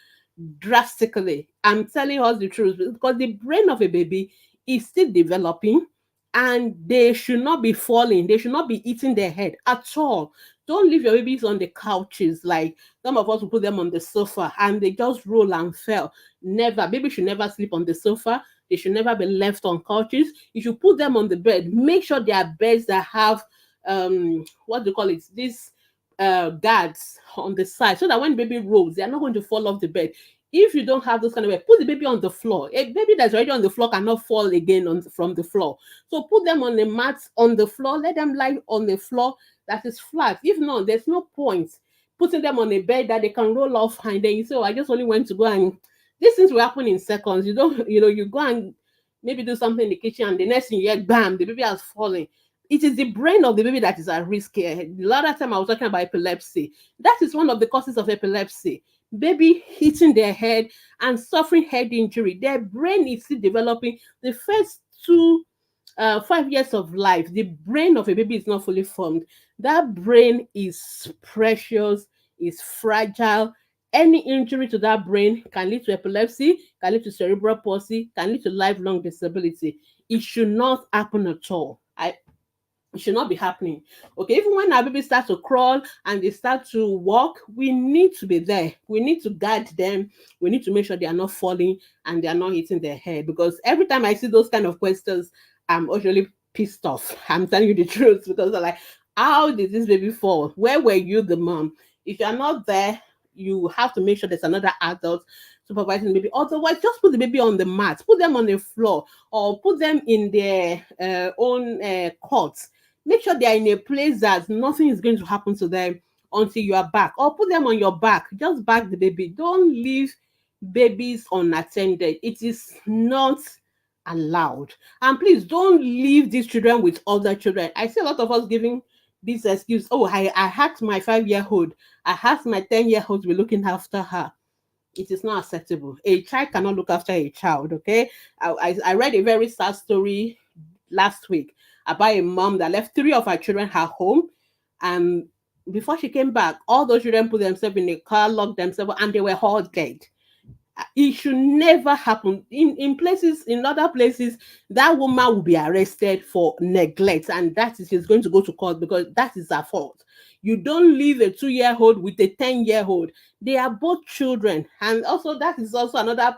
drastically. I'm telling us the truth, because the brain of a baby is still developing, and they should not be falling. They should not be hitting their head at all. Don't leave your babies on the couches. Like some of us will put them on the sofa and they just roll and fell. Never. Baby should never sleep on the sofa. They should never be left on couches. You should put them on the bed. Make sure they are beds that have what do you call it? This guards on the side, so that when baby rolls, they are not going to fall off the bed. If you don't have those kind of bed, put the baby on the floor. A baby that's already on the floor cannot fall again from the floor. So put them on the mat on the floor. Let them lie on the floor that is flat. If not, there's no point putting them on a bed that they can roll off, and then you say, "Oh, I just only went to go and." These things will happen in seconds. You don't, you go and maybe do something in the kitchen, and the next thing you hear, bam, the baby has fallen. It is the brain of the baby that is at risk here. The other time I was talking about epilepsy. That is one of the causes of epilepsy. Baby hitting their head and suffering head injury. Their brain is still developing. The first 5 years of life, the brain of a baby is not fully formed. That brain is precious, is fragile. Any injury to that brain can lead to epilepsy, can lead to cerebral palsy, can lead to lifelong disability. It should not happen at all. It should not be happening. Okay, even when our babies start to crawl and they start to walk, we need to be there. We need to guide them. We need to make sure they are not falling and they are not hitting their head. Because every time I see those kind of questions, I'm usually pissed off. I'm telling you the truth, because I'm like, how did this baby fall? Where were you, the mom? If you're not there, you have to make sure there's another adult supervising the baby. Otherwise, just put the baby on the mat, put them on the floor, or put them in their own cots. Make sure they are in a place that nothing is going to happen to them until you are back, or put them on your back. Just back the baby. Don't leave babies unattended. It is not allowed. And please don't leave these children with other children. I see a lot of us giving this excuse. Oh, I had my 5-year-old, I had my 10-year-old be looking after her. It is not acceptable. A child cannot look after a child. Okay, I read a very sad story last week about a mom that left 3 of her children at home, and before she came back, all those children put themselves in a car, locked themselves, and they were all dead. It should never happen. In other places, that woman will be arrested for neglect, and that is she's going to go to court because that is her fault. You don't leave a 2-year-old with a 10-year-old. They are both children, and also that is also another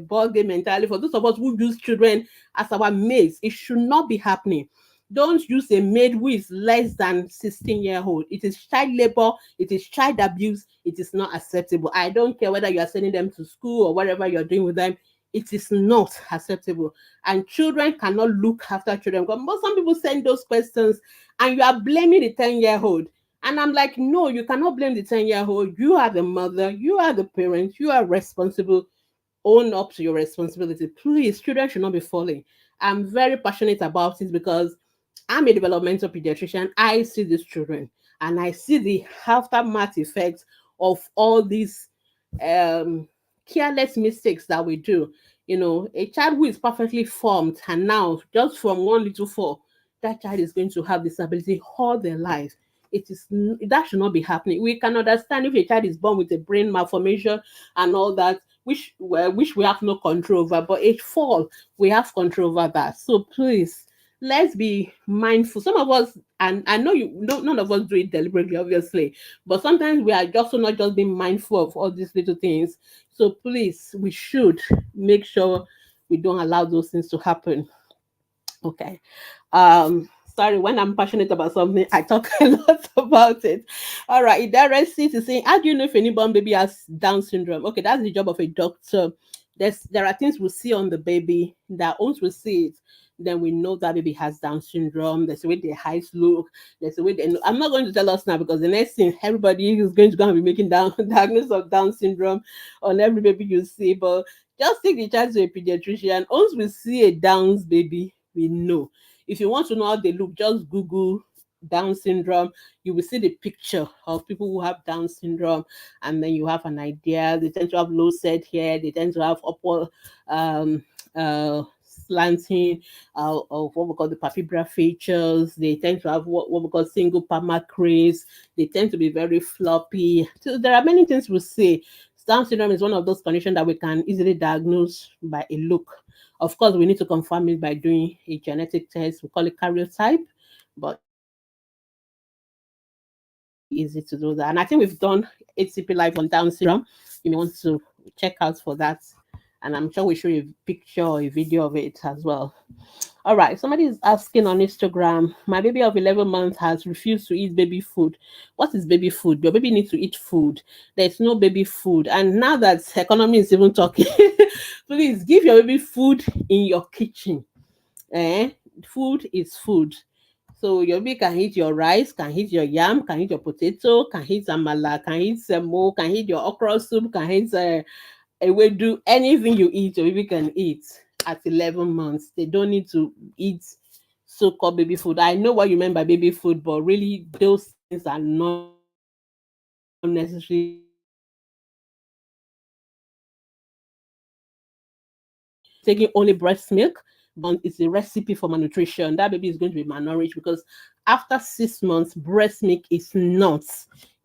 ball game entirely for those of us who use children as our mates. It should not be happening. Don't use a maid who is less than 16-year-old. It is child labor, it is child abuse, it is not acceptable. I don't care whether you are sending them to school or whatever you're doing with them, it is not acceptable. And children cannot look after children. But some people send those questions and you are blaming the 10-year-old. And I'm like, no, you cannot blame the 10-year-old. You are the mother, you are the parent, you are responsible. Own up to your responsibility. Please, children should not be falling. I'm very passionate about it because I'm a developmental pediatrician. I see these children and I see the aftermath effects of all these um, careless mistakes that we do. A child who is perfectly formed and now just from one little fall, that child is going to have disability all their life. That should not be happening. We can understand if a child is born with a brain malformation and all that, which we have no control over, but a fall, we have control over that. So please, let's be mindful. Some of us, and I know none of us do it deliberately, obviously, but sometimes we are just not just being mindful of all these little things. So please, we should make sure we don't allow those things to happen. Okay. Sorry, when I'm passionate about something, I talk a lot about it. All right, direct is saying, how do you know if a newborn baby has Down syndrome? Okay, that's the job of a doctor. There are things we see on the baby that once we see it, then we know that baby has Down syndrome. There's the way their eyes look. There's the way they. I'm not going to tell us now because the next thing everybody is going to go and be making down diagnosis of Down syndrome on every baby you see. But just take the child to a pediatrician. Once we see a Downs baby, we know. If you want to know how they look, just Google Down syndrome. You will see the picture of people who have Down syndrome, and then you have an idea. They tend to have low set hair. They tend to have upward slanting of what we call the palpebral features. They tend to have what we call single palmar crease. They tend to be very floppy. So there are many things we see. Down syndrome is one of those conditions that we can easily diagnose by a look. Of course, we need to confirm it by doing a genetic test. We call it karyotype. But easy to do that. And I think we've done ATP Live on Down syndrome. You may want to check out for that. And I'm sure we show you a picture or a video of it as well. All right, somebody is asking on Instagram, my baby of 11 months has refused to eat baby food. What is baby food? Your baby needs to eat food. There's no baby food. And now that economy is even talking, please give your baby food in your kitchen. Eh? Food is food. So your baby can eat your rice, can eat your yam, can eat your potato, can eat amala, can eat semo, can eat your okra soup, can eat do anything you eat, your baby can eat at 11 months. They don't need to eat so-called baby food. I know what you meant by baby food, but really those things are not necessarily taking only breast milk, but it's a recipe for malnutrition. That baby is going to be malnourished because after 6 months, breast milk is not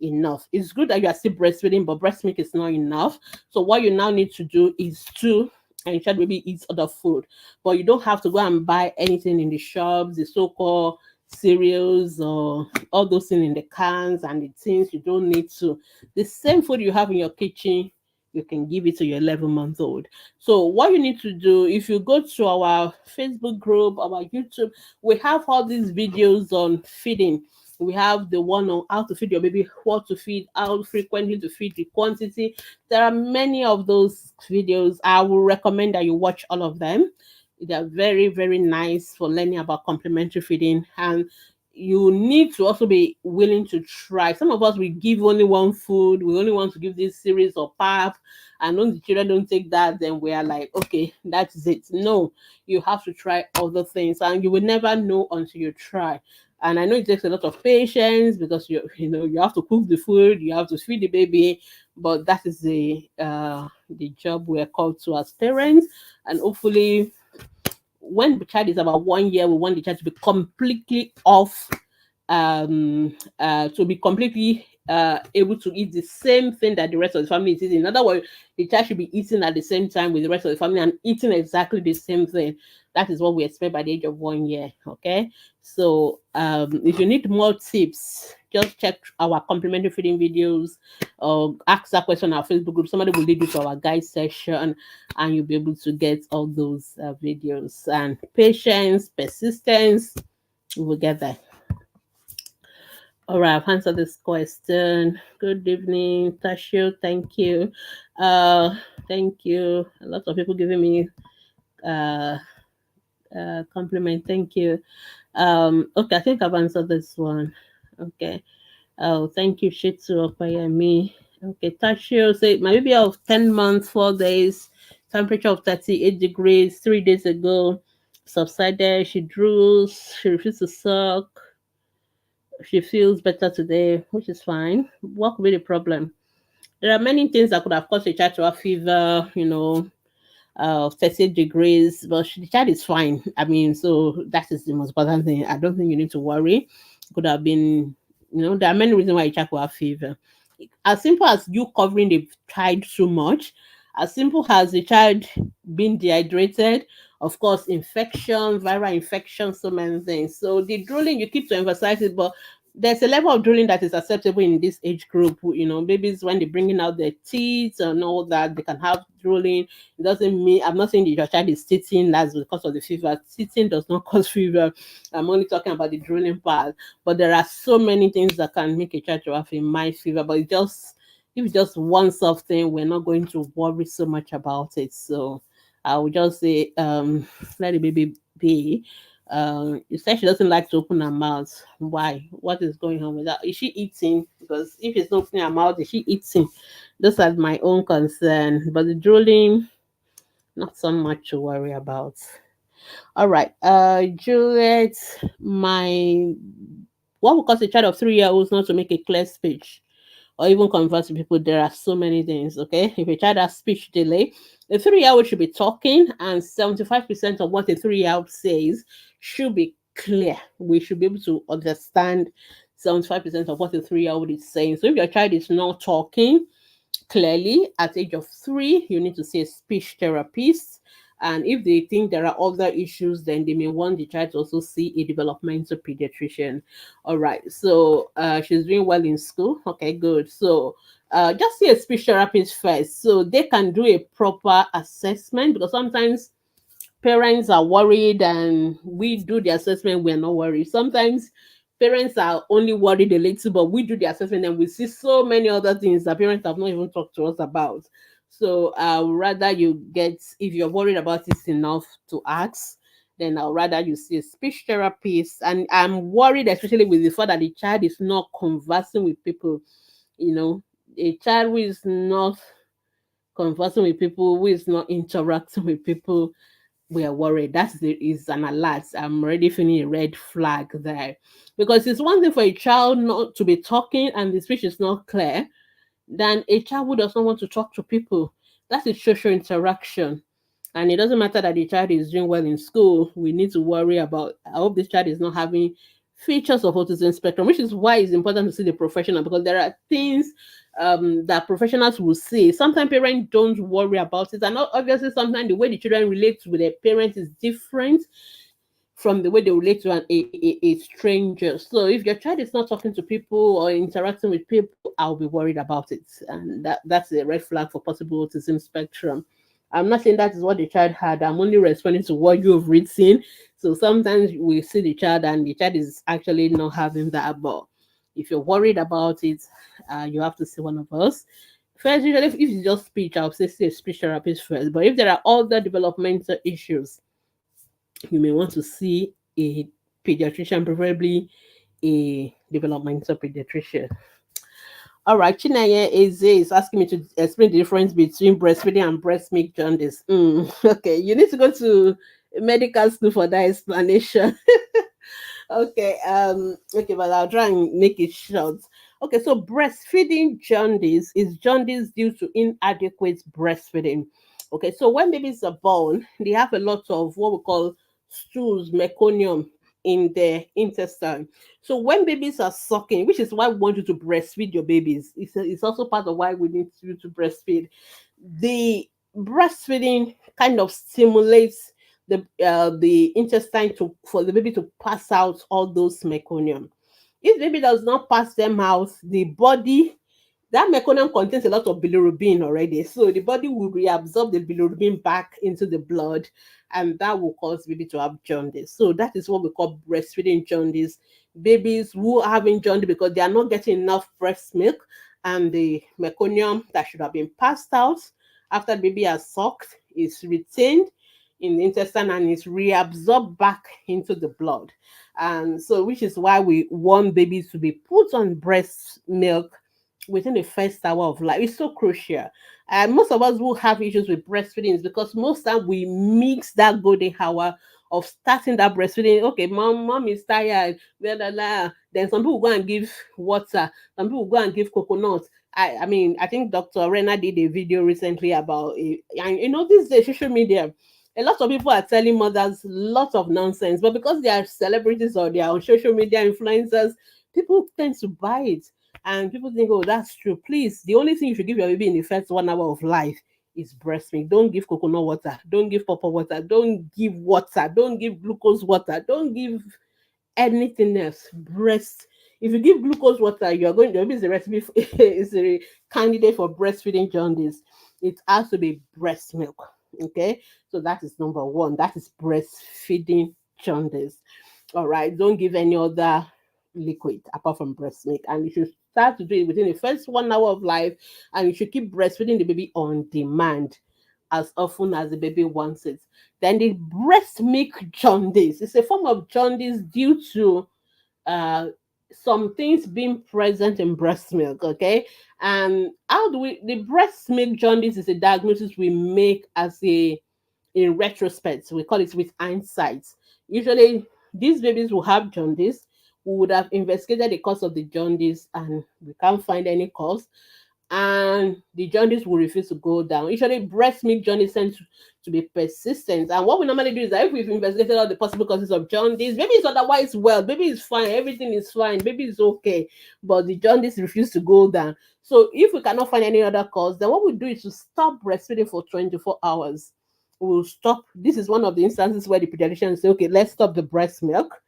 enough. It's good that you are still breastfeeding, but breast milk is not enough. So what you now need to do is to ensure the baby eats other food. But you don't have to go and buy anything in the shops, the so-called cereals or all those things in the cans and the things. You don't need to. The same food you have in your kitchen, you can give it to your 11-month-old. So what you need to do, if you go to our Facebook group, our YouTube, we have all these videos on feeding. We have the one on how to feed your baby, what to feed, how frequently to feed, the quantity. There are many of those videos. I will recommend that you watch all of them. They are very, very nice for learning about complementary feeding. And you need to also be willing to try. Some of us, we give only one food. We only want to give this series or pap. And when the children don't take that, then we are like, okay, that's it. No, you have to try other things. And you will never know until you try. And I know it takes a lot of patience because you have to cook the food, you have to feed the baby, but that is the job we are called to as parents. And hopefully when the child is about 1 year, we want the child to be completely off, to be completely able to eat the same thing that the rest of the family is eating. In other words, the child should be eating at the same time with the rest of the family and eating exactly the same thing. That is what we expect by the age of 1 year. Okay. So if you need more tips, just check our complementary feeding videos or ask that question on our Facebook group. Somebody will lead you to our guide session and you'll be able to get all those videos. And patience, persistence, we will get there. All right, I've answered this question. Good evening, Tashio. Thank you. Thank you. A lot of people giving me compliment. Thank you. Okay, I think I've answered this one. Okay. Oh, thank you, Shitsu Okayemi. Okay, Tashio say my baby of 10 months, 4 days, temperature of 38 degrees, 3 days ago, subsided. She drools, she refused to suck. She feels better today, which is fine. What could be the problem? There are many things that could have caused a child to have fever, 38 degrees, but the child is fine. I mean, so that is the most important thing. I don't think you need to worry. Could have been, there are many reasons why a child could have fever. As simple as you covering the child too much, as simple as the child being dehydrated, of course, infection, viral infection, so many things. So the drooling, you keep to emphasize it, but there's a level of drooling that is acceptable in this age group. Babies, when they're bringing out their teeth and all that, they can have drooling. It doesn't mean, I'm not saying that your child is teething, that's because of the fever. Teething does not cause fever. I'm only talking about the drooling part. But there are so many things that can make a child to have a mild fever. But if it's just one something, we're not going to worry so much about it. So I would just say, let the baby be. You said she doesn't like to open her mouth. Why? What is going on with that? Is she eating? Because if it's not opening her mouth, is she eating? Those are my own concern. But the drooling, not so much to worry about. All right. Juliet, what would cause a child of 3 year olds not to make a clear speech or even converse with people? There are so many things. Okay. If a child has speech delay, a 3 year old should be talking, and 75% of what a 3 year old says should be clear. We should be able to understand 75% of what a 3 year old is saying. So if your child is not talking clearly at age of 3, you need to see a speech therapist. And if they think there are other issues, then they may want the child to also see a developmental pediatrician. All right. So she's doing well in school. Okay, good. So just see a speech therapist first, so they can do a proper assessment, because sometimes parents are worried and we do the assessment, we're not worried. Sometimes parents are only worried a little, but we do the assessment and we see so many other things that parents have not even talked to us about. So rather you get, if you're worried about it enough to ask, then I'll rather you see a speech therapist. And I'm worried especially with the fact that the child is not conversing with people. you know a child who is not conversing with people, who is not interacting with people, we are worried. Is an alert. I'm already feeling a red flag there. Because it's one thing for a child not to be talking and the speech is not clear, than a child who does not want to talk to people. That's a social interaction. And it doesn't matter that the child is doing well in school. We need to worry about, I hope this child is not having features of autism spectrum, which is why it's important to see the professional, because there are things that professionals will see. Sometimes parents don't worry about it. And obviously, sometimes the way the children relate with their parents is different from the way they relate to a stranger. So if your child is not talking to people or interacting with people, I'll be worried about it. And that's a red flag for possible autism spectrum. I'm not saying that is what the child had. I'm only responding to what you've written. So sometimes we see the child and the child is actually not having that. But if you're worried about it, you have to see one of us. First, usually if it's just speech, I'll say see a speech therapist first. But if there are other developmental issues, you may want to see a pediatrician, preferably a developmental pediatrician. All right, Chinaya is asking me to explain the difference between breastfeeding and breast milk jaundice. Okay, you need to go to medical school for that explanation. Okay, but I'll try and make it short. Okay, so breastfeeding jaundice is jaundice due to inadequate breastfeeding. Okay, so when babies are born, they have a lot of what we call stools, meconium in their intestine. So when babies are sucking, which is why we want you to breastfeed your babies, it's also part of why we need you to breastfeed. The breastfeeding kind of stimulates the intestine to for the baby to pass out all those meconium. If baby does not pass them out, the body, that meconium contains a lot of bilirubin already, so the body will reabsorb the bilirubin back into the blood, and that will cause baby to have jaundice. So that is what we call breastfeeding jaundice. Babies who are having jaundice because they are not getting enough breast milk, and the meconium that should have been passed out after the baby has sucked is retained in the intestine and is reabsorbed back into the blood. And so, which is why we want babies to be put on breast milk within the first hour of life. It's so crucial. And most of us who have issues with breastfeeding is because most time we mix that golden hour of starting that breastfeeding. Okay, mom is tired, blah, blah, blah. Then some people go and give water, some people go and give coconut. I mean, I think Dr. Rena did a video recently about it. And this day, social media, a lot of people are telling mothers lots of nonsense, but because they are celebrities or they are on social media influencers, people tend to buy it. And people think, oh, that's true. Please, the only thing you should give your baby in the first 1 hour of life is breast milk. Don't give coconut water. Don't give pawpaw water. Don't give water. Don't give glucose water. Don't give anything else. Breast. If you give glucose water, you are going. Your baby is a recipe. Is a candidate for breastfeeding jaundice. It has to be breast milk. Okay, so that is number one. That is breastfeeding jaundice. All right, don't give any other liquid apart from breast milk, and you should start to do it within the first 1 hour of life, and you should keep breastfeeding the baby on demand as often as the baby wants it. Then the breast milk jaundice is a form of jaundice due to uh some things being present in breast milk. Okay, and how do we, the breast milk jaundice is a diagnosis we make as a in retrospect. We call it with hindsight. Usually, these babies will have jaundice. We would have investigated the cause of the jaundice and we can't find any cause. And the jaundice will refuse to go down. Usually, breast milk jaundice tends to be persistent. And what we normally do is that if we've investigated all the possible causes of jaundice, baby is otherwise well, baby is fine, everything is fine, baby is okay, but the jaundice refuses to go down. So if we cannot find any other cause, then what we do is to stop breastfeeding for 24 hours we'll stop. This is one of the instances where the pediatrician say, okay, let's stop the breast milk,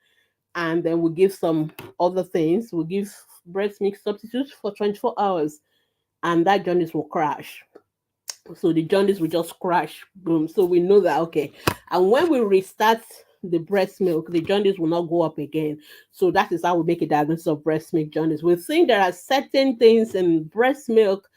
and then we'll give some other things. We'll give breast milk substitutes for 24 hours, and that jaundice will crash. So the jaundice will just crash, boom. So we know that, okay. And when we restart the breast milk, the jaundice will not go up again. So that is how we make a diagnosis of breast milk jaundice. We think there are certain things in breast milk,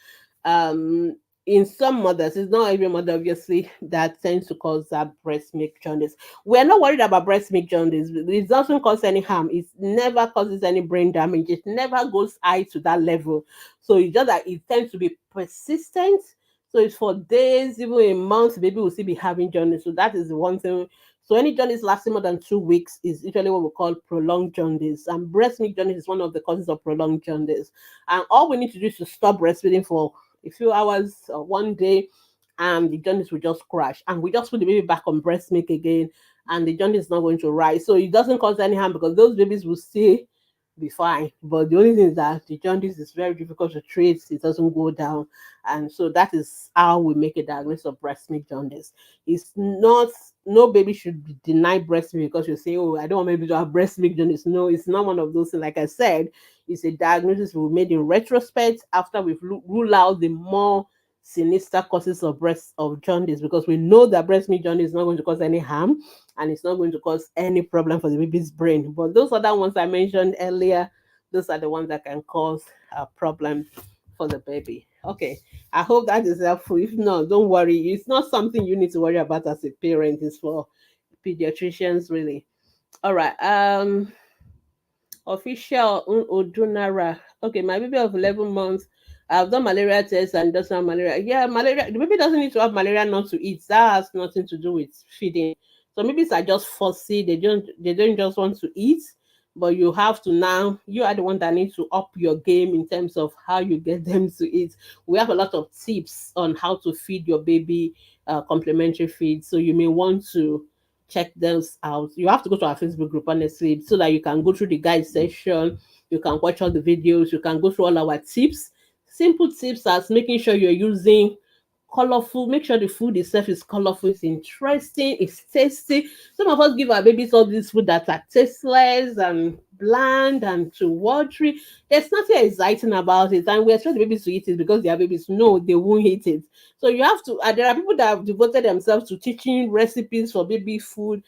um in some mothers, it's not every mother obviously, that tends to cause that breast milk jaundice. We're not worried about breast milk jaundice. It doesn't cause any harm. It never causes any brain damage. It never goes high to that level. So it's just that it tends to be persistent. So it's for days, even a month, baby will still be having jaundice. So that is the one thing. So any jaundice lasting more than 2 weeks is usually what we call prolonged jaundice. And breast milk jaundice is one of the causes of prolonged jaundice. And all we need to do is to stop breastfeeding for a few hours or one day, and the jaundice will just crash. And we just put the baby back on breast milk again, and the jaundice is not going to rise. So it doesn't cause any harm because those babies will still be fine. But the only thing is that the jaundice is very difficult to treat, it doesn't go down. And so that is how we make a diagnosis of breast milk jaundice. It's not, no baby should be denied breast milk because you're saying, oh, I don't want my baby to have breast milk jaundice. No, it's not one of those things. Like I said, it's a diagnosis we made in retrospect after we've ruled out the more sinister causes of breast of jaundice, because we know that breast milk jaundice is not going to cause any harm, and it's not going to cause any problem for the baby's brain. But those other ones I mentioned earlier, those are the ones that can cause a problem for the baby. Okay, I hope that is helpful. If not, don't worry. It's not something you need to worry about as a parent. It's for pediatricians, really. All right. Official Odunara. Okay, my baby of 11 months. I've done malaria tests and doesn't have malaria. Yeah, malaria. The baby doesn't need to have malaria not to eat. That has nothing to do with feeding. So maybe it's just fussy. They don't just want to eat. But you have to now. You are the one that needs to up your game in terms of how you get them to eat. We have a lot of tips on how to feed your baby complementary feed. So you may want to check those out. You have to go to our Facebook group, honestly, so that you can go through the guide section, you can watch all the videos, you can go through all our tips. Simple tips as making sure you're using colorful, make sure the food itself is colorful, it's interesting, it's tasty. Some of us give our babies all this food that are tasteless and bland and too watery. There's nothing exciting about it, and we expect the babies to eat it because they are babies. No, they won't eat it. So you have to, there are people that have devoted themselves to teaching recipes for baby food,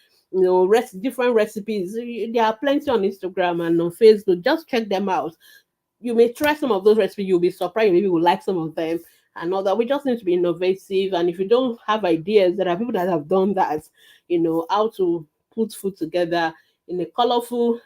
different recipes. There are plenty on Instagram and on Facebook. Just check them out. You may try some of those recipes, you'll be surprised, maybe you like some of them and all that. We just need to be innovative. And if you don't have ideas, there are people that have done that, how to put food together in a colorful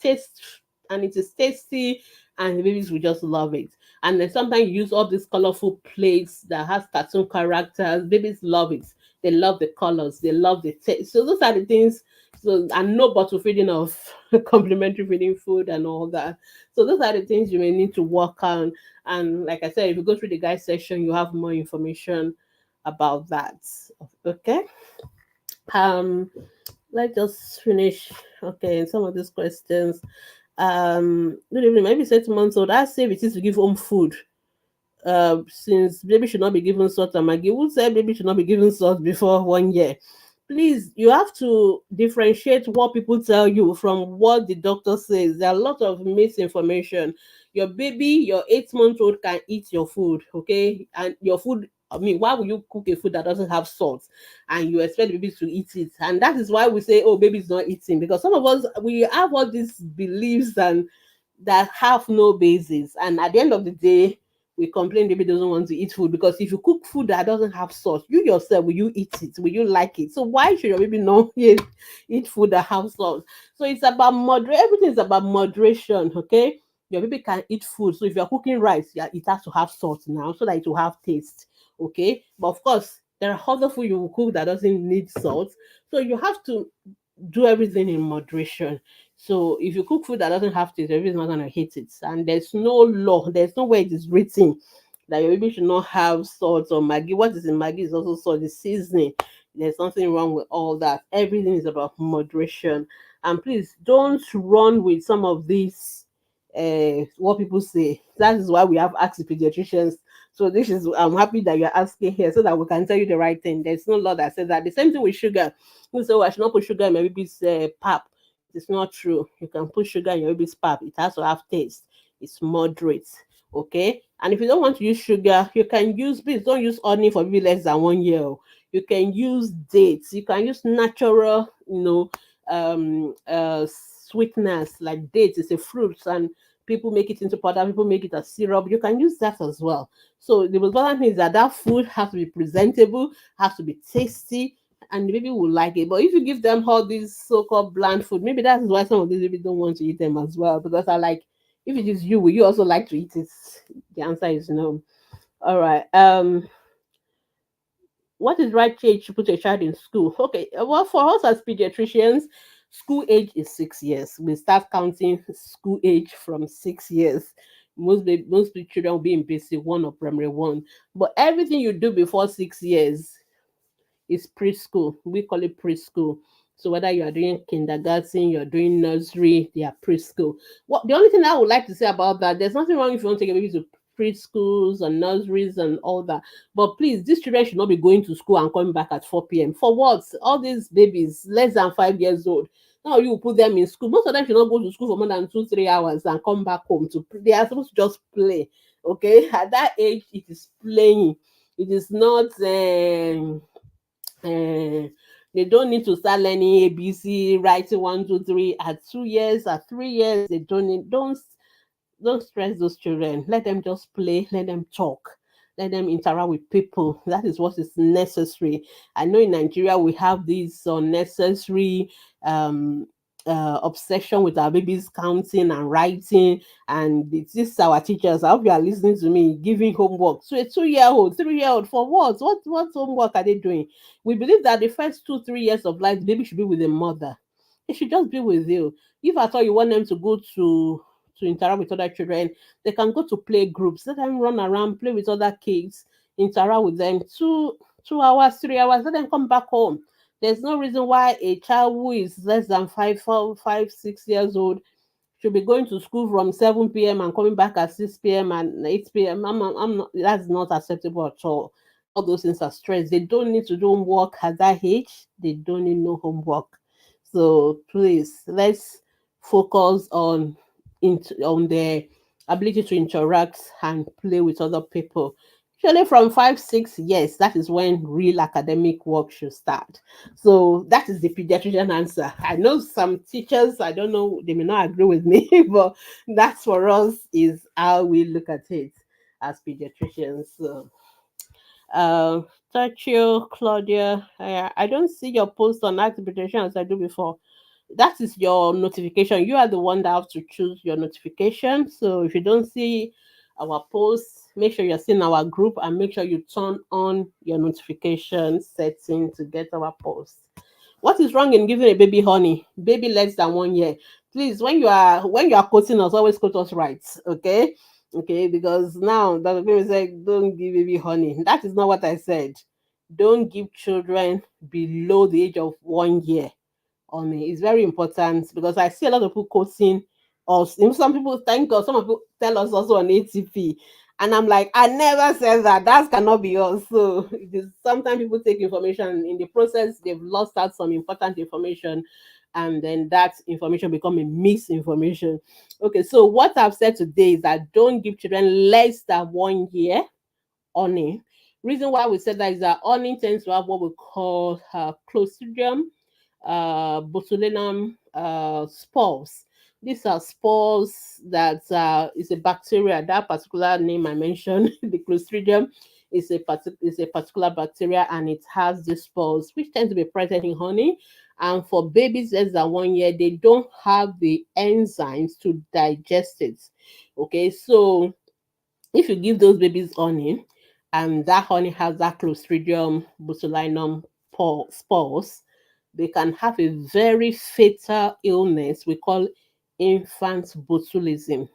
taste, and it is tasty, and the babies will just love it. And then sometimes you use all these colorful plates that has cartoon characters. Babies love it. They love the colors, they love the taste. So those are the things. So, and no bottle feeding of complementary feeding food and all that. So those are the things you may need to work on. And like I said, if you go through the guide section, you have more information about that. Okay. Um, let's just finish. Okay, some of these questions. Good evening. Maybe 6 months old. I say it is to give home food. Since baby should not be given salt and Maggie. Who said baby should not be given salt before 1 year? Please, you have to differentiate what people tell you from what the doctor says. There are a lot of misinformation. Your baby, your 8 month old can eat your food, okay? And your food, I mean, why would you cook a food that doesn't have salt and you expect the baby to eat it? And that is why we say, oh, baby's not eating, because some of us, we have all these beliefs and that have no basis. And at the end of the day, we complain baby doesn't want to eat food, because if you cook food that doesn't have salt, you yourself, will you eat it? Will you like it? So why should your baby not eat food that has salt? So it's about moderation. Everything is about moderation, okay? Your baby can eat food. So if you're cooking rice, yeah, it has to have salt now so that it will have taste, okay? But of course, there are other food you will cook that doesn't need salt. So you have to do everything in moderation. So if you cook food that doesn't have taste, your baby is not gonna hate it. And there's no law, there's no way it is written that your baby should not have salt or Maggi. What is in Maggi is also salt, the seasoning. There's nothing wrong with all that. Everything is about moderation. And please don't run with some of these what people say. That is why we have asked the pediatricians So this is, I'm happy that you're asking here so that we can tell you the right thing. There's no law that says that. The same thing with sugar. You say, "Oh, I should not put sugar in my baby's pap." It is not true. You can put sugar in your baby's pap. It has to have taste. It's moderate. Okay. And if you don't want to use sugar, you can use, please don't use honey for baby less than 1 year. You can use dates. You can use natural, sweetness like dates. It's a fruit, and people make it into powder, people make it as syrup. You can use that as well. So the most important thing is that that food has to be presentable, has to be tasty, and the baby will like it. But if you give them all these so-called bland food, maybe that's why some of these babies don't want to eat them as well. Because I like, if it is you, will you also like to eat it? The answer is no. All right. What is right age to put a child in school? Okay, well, for us as pediatricians, school age is 6 years. We start counting school age from 6 years. Most children will be in basic one or primary one. But everything you do before 6 years is preschool. We call it preschool. So whether you are doing kindergarten, you're doing nursery, they are preschool. What the only thing I would like to say about that, there's nothing wrong if you want to take a baby to preschools and nurseries and all that. But please, these children should not be going to school and coming back at 4 p.m. For what? All these babies less than 5 years old. Now you put them in school. Most of them should not go to school for more than 2, 3 hours and come back home to. They are supposed to just play. Okay, at that age, it is playing. It is not. They don't need to start learning ABC, writing 1, 2, 3 at 2 years, at 3 years. They don't stress those children. Let them just play. Let them talk. Let them interact with people. That is what is necessary. I know in Nigeria we have this unnecessary um, obsession with our babies counting and writing, and this is our teachers. I hope you are listening to me. Giving homework to a 2 year old, 3 year old for what? What homework are they doing? We believe that the first 2, 3 years of life, the baby should be with the mother. It should just be with you. If at all you want them to go to interact with other children, they can go to play groups. Let them run around, play with other kids, interact with them. 2 hours, 3 hours, let them come back home. There's no reason why a child who is less than 6 years old should be going to school from 7 p.m. and coming back at 6 p.m. and 8 p.m. I'm not, that's not acceptable at all. All those things are stress. They don't need to do homework at that age. They don't need no homework. So please, let's focus on their ability to interact and play with other people. Usually from 5, 6 years, that is when real academic work should start. So that is the pediatrician answer. I know some teachers, I don't know, they may not agree with me, but that's for us is how we look at it as pediatricians. So, uh, Tachio, Claudia, I don't see your post on Ask Pediatrician as I do before. That is your notification. You are the one that have to choose your notification. So if you don't see our posts, make sure you're seeing our group and make sure you turn on your notification setting to get our posts. What is wrong in giving a baby honey? Baby less than 1 year. Please, when you are quoting us, always quote us right. Okay? Okay, because now Dr. Gbemisola said don't give baby honey. That is not what I said. Don't give children below the age of 1 year on it. It's very important because I see a lot of people quoting us. Some people thank us, some people tell us also on ATP. And I'm like, I never said that. That cannot be us. So it is sometimes people take information in the process, they've lost out some important information, and then that information become a misinformation. Okay, so what I've said today is that don't give children less than 1 year honey. Reason why we said that is that honey tends to have what we call clostridium botulinum spores. These are spores that is a bacteria. That particular name I mentioned, the Clostridium, is a particular bacteria, and it has these spores which tend to be present in honey. And for babies less than 1 year, they don't have the enzymes to digest it. Okay, so if you give those babies honey, and that honey has that Clostridium botulinum spores, they can have a very fatal illness we call infant botulism.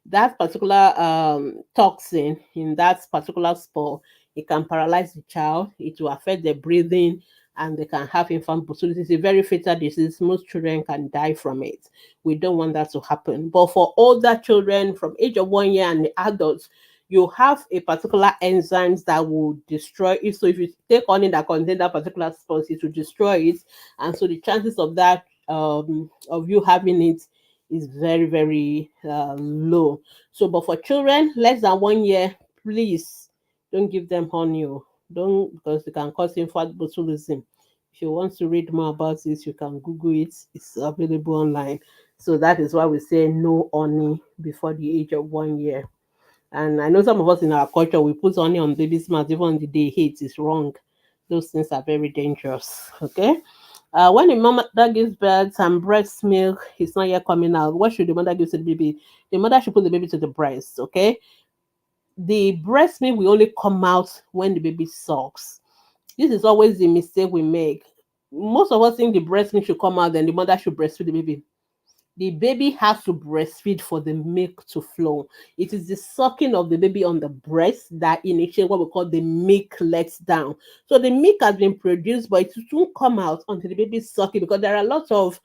That particular toxin in that particular spore, it can paralyze the child, it will affect their breathing, and they can have infant botulism. It's a very fatal disease. Most children can die from it. We don't want that to happen. But for older children from age of 1 year and the adults, you have a particular enzymes that will destroy it. So if you take honey that contain that particular substance, it will destroy it, and so the chances of that of you having it is very very low. So, but for children less than 1 year, please don't give them honey. Oh. Don't, because it can cause infant botulism. If you want to read more about this, you can Google it. It's available online. So that is why we say no honey before the age of 1 year. And I know some of us in our culture, we put honey on baby's mouth even on the day hate is wrong. Those things are very dangerous. Okay. When a mother gives birth and breast milk is not yet coming out, what should the mother give to the baby? The mother should put the baby to the breast. Okay. The breast milk will only come out when the baby sucks. This is always the mistake we make. Most of us think the breast milk should come out, then the mother should breastfeed the baby. The baby has to breastfeed for the milk to flow. It is the sucking of the baby on the breast that initiates what we call the milk lets down. So the milk has been produced, but it won't come out until the baby is sucking, because there are lots of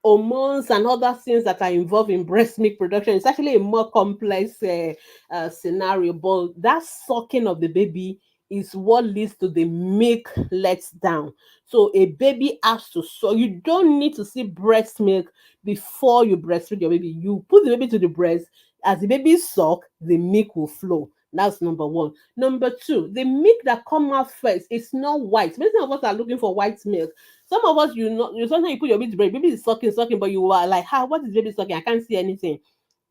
hormones and other things that are involved in breast milk production. It's actually a more complex scenario, but that sucking of the baby is what leads to the milk lets down. So a baby has to suck. You don't need to see breast milk before you breastfeed your baby. You put the baby to the breast. As the baby suck, the milk will flow. That's number one. Number two, the milk that come out first is not white. Many of us are looking for white milk. Some of us, you know, you sometimes you put your baby to breast, baby is sucking, but you are like, how? What is baby sucking? I can't see anything.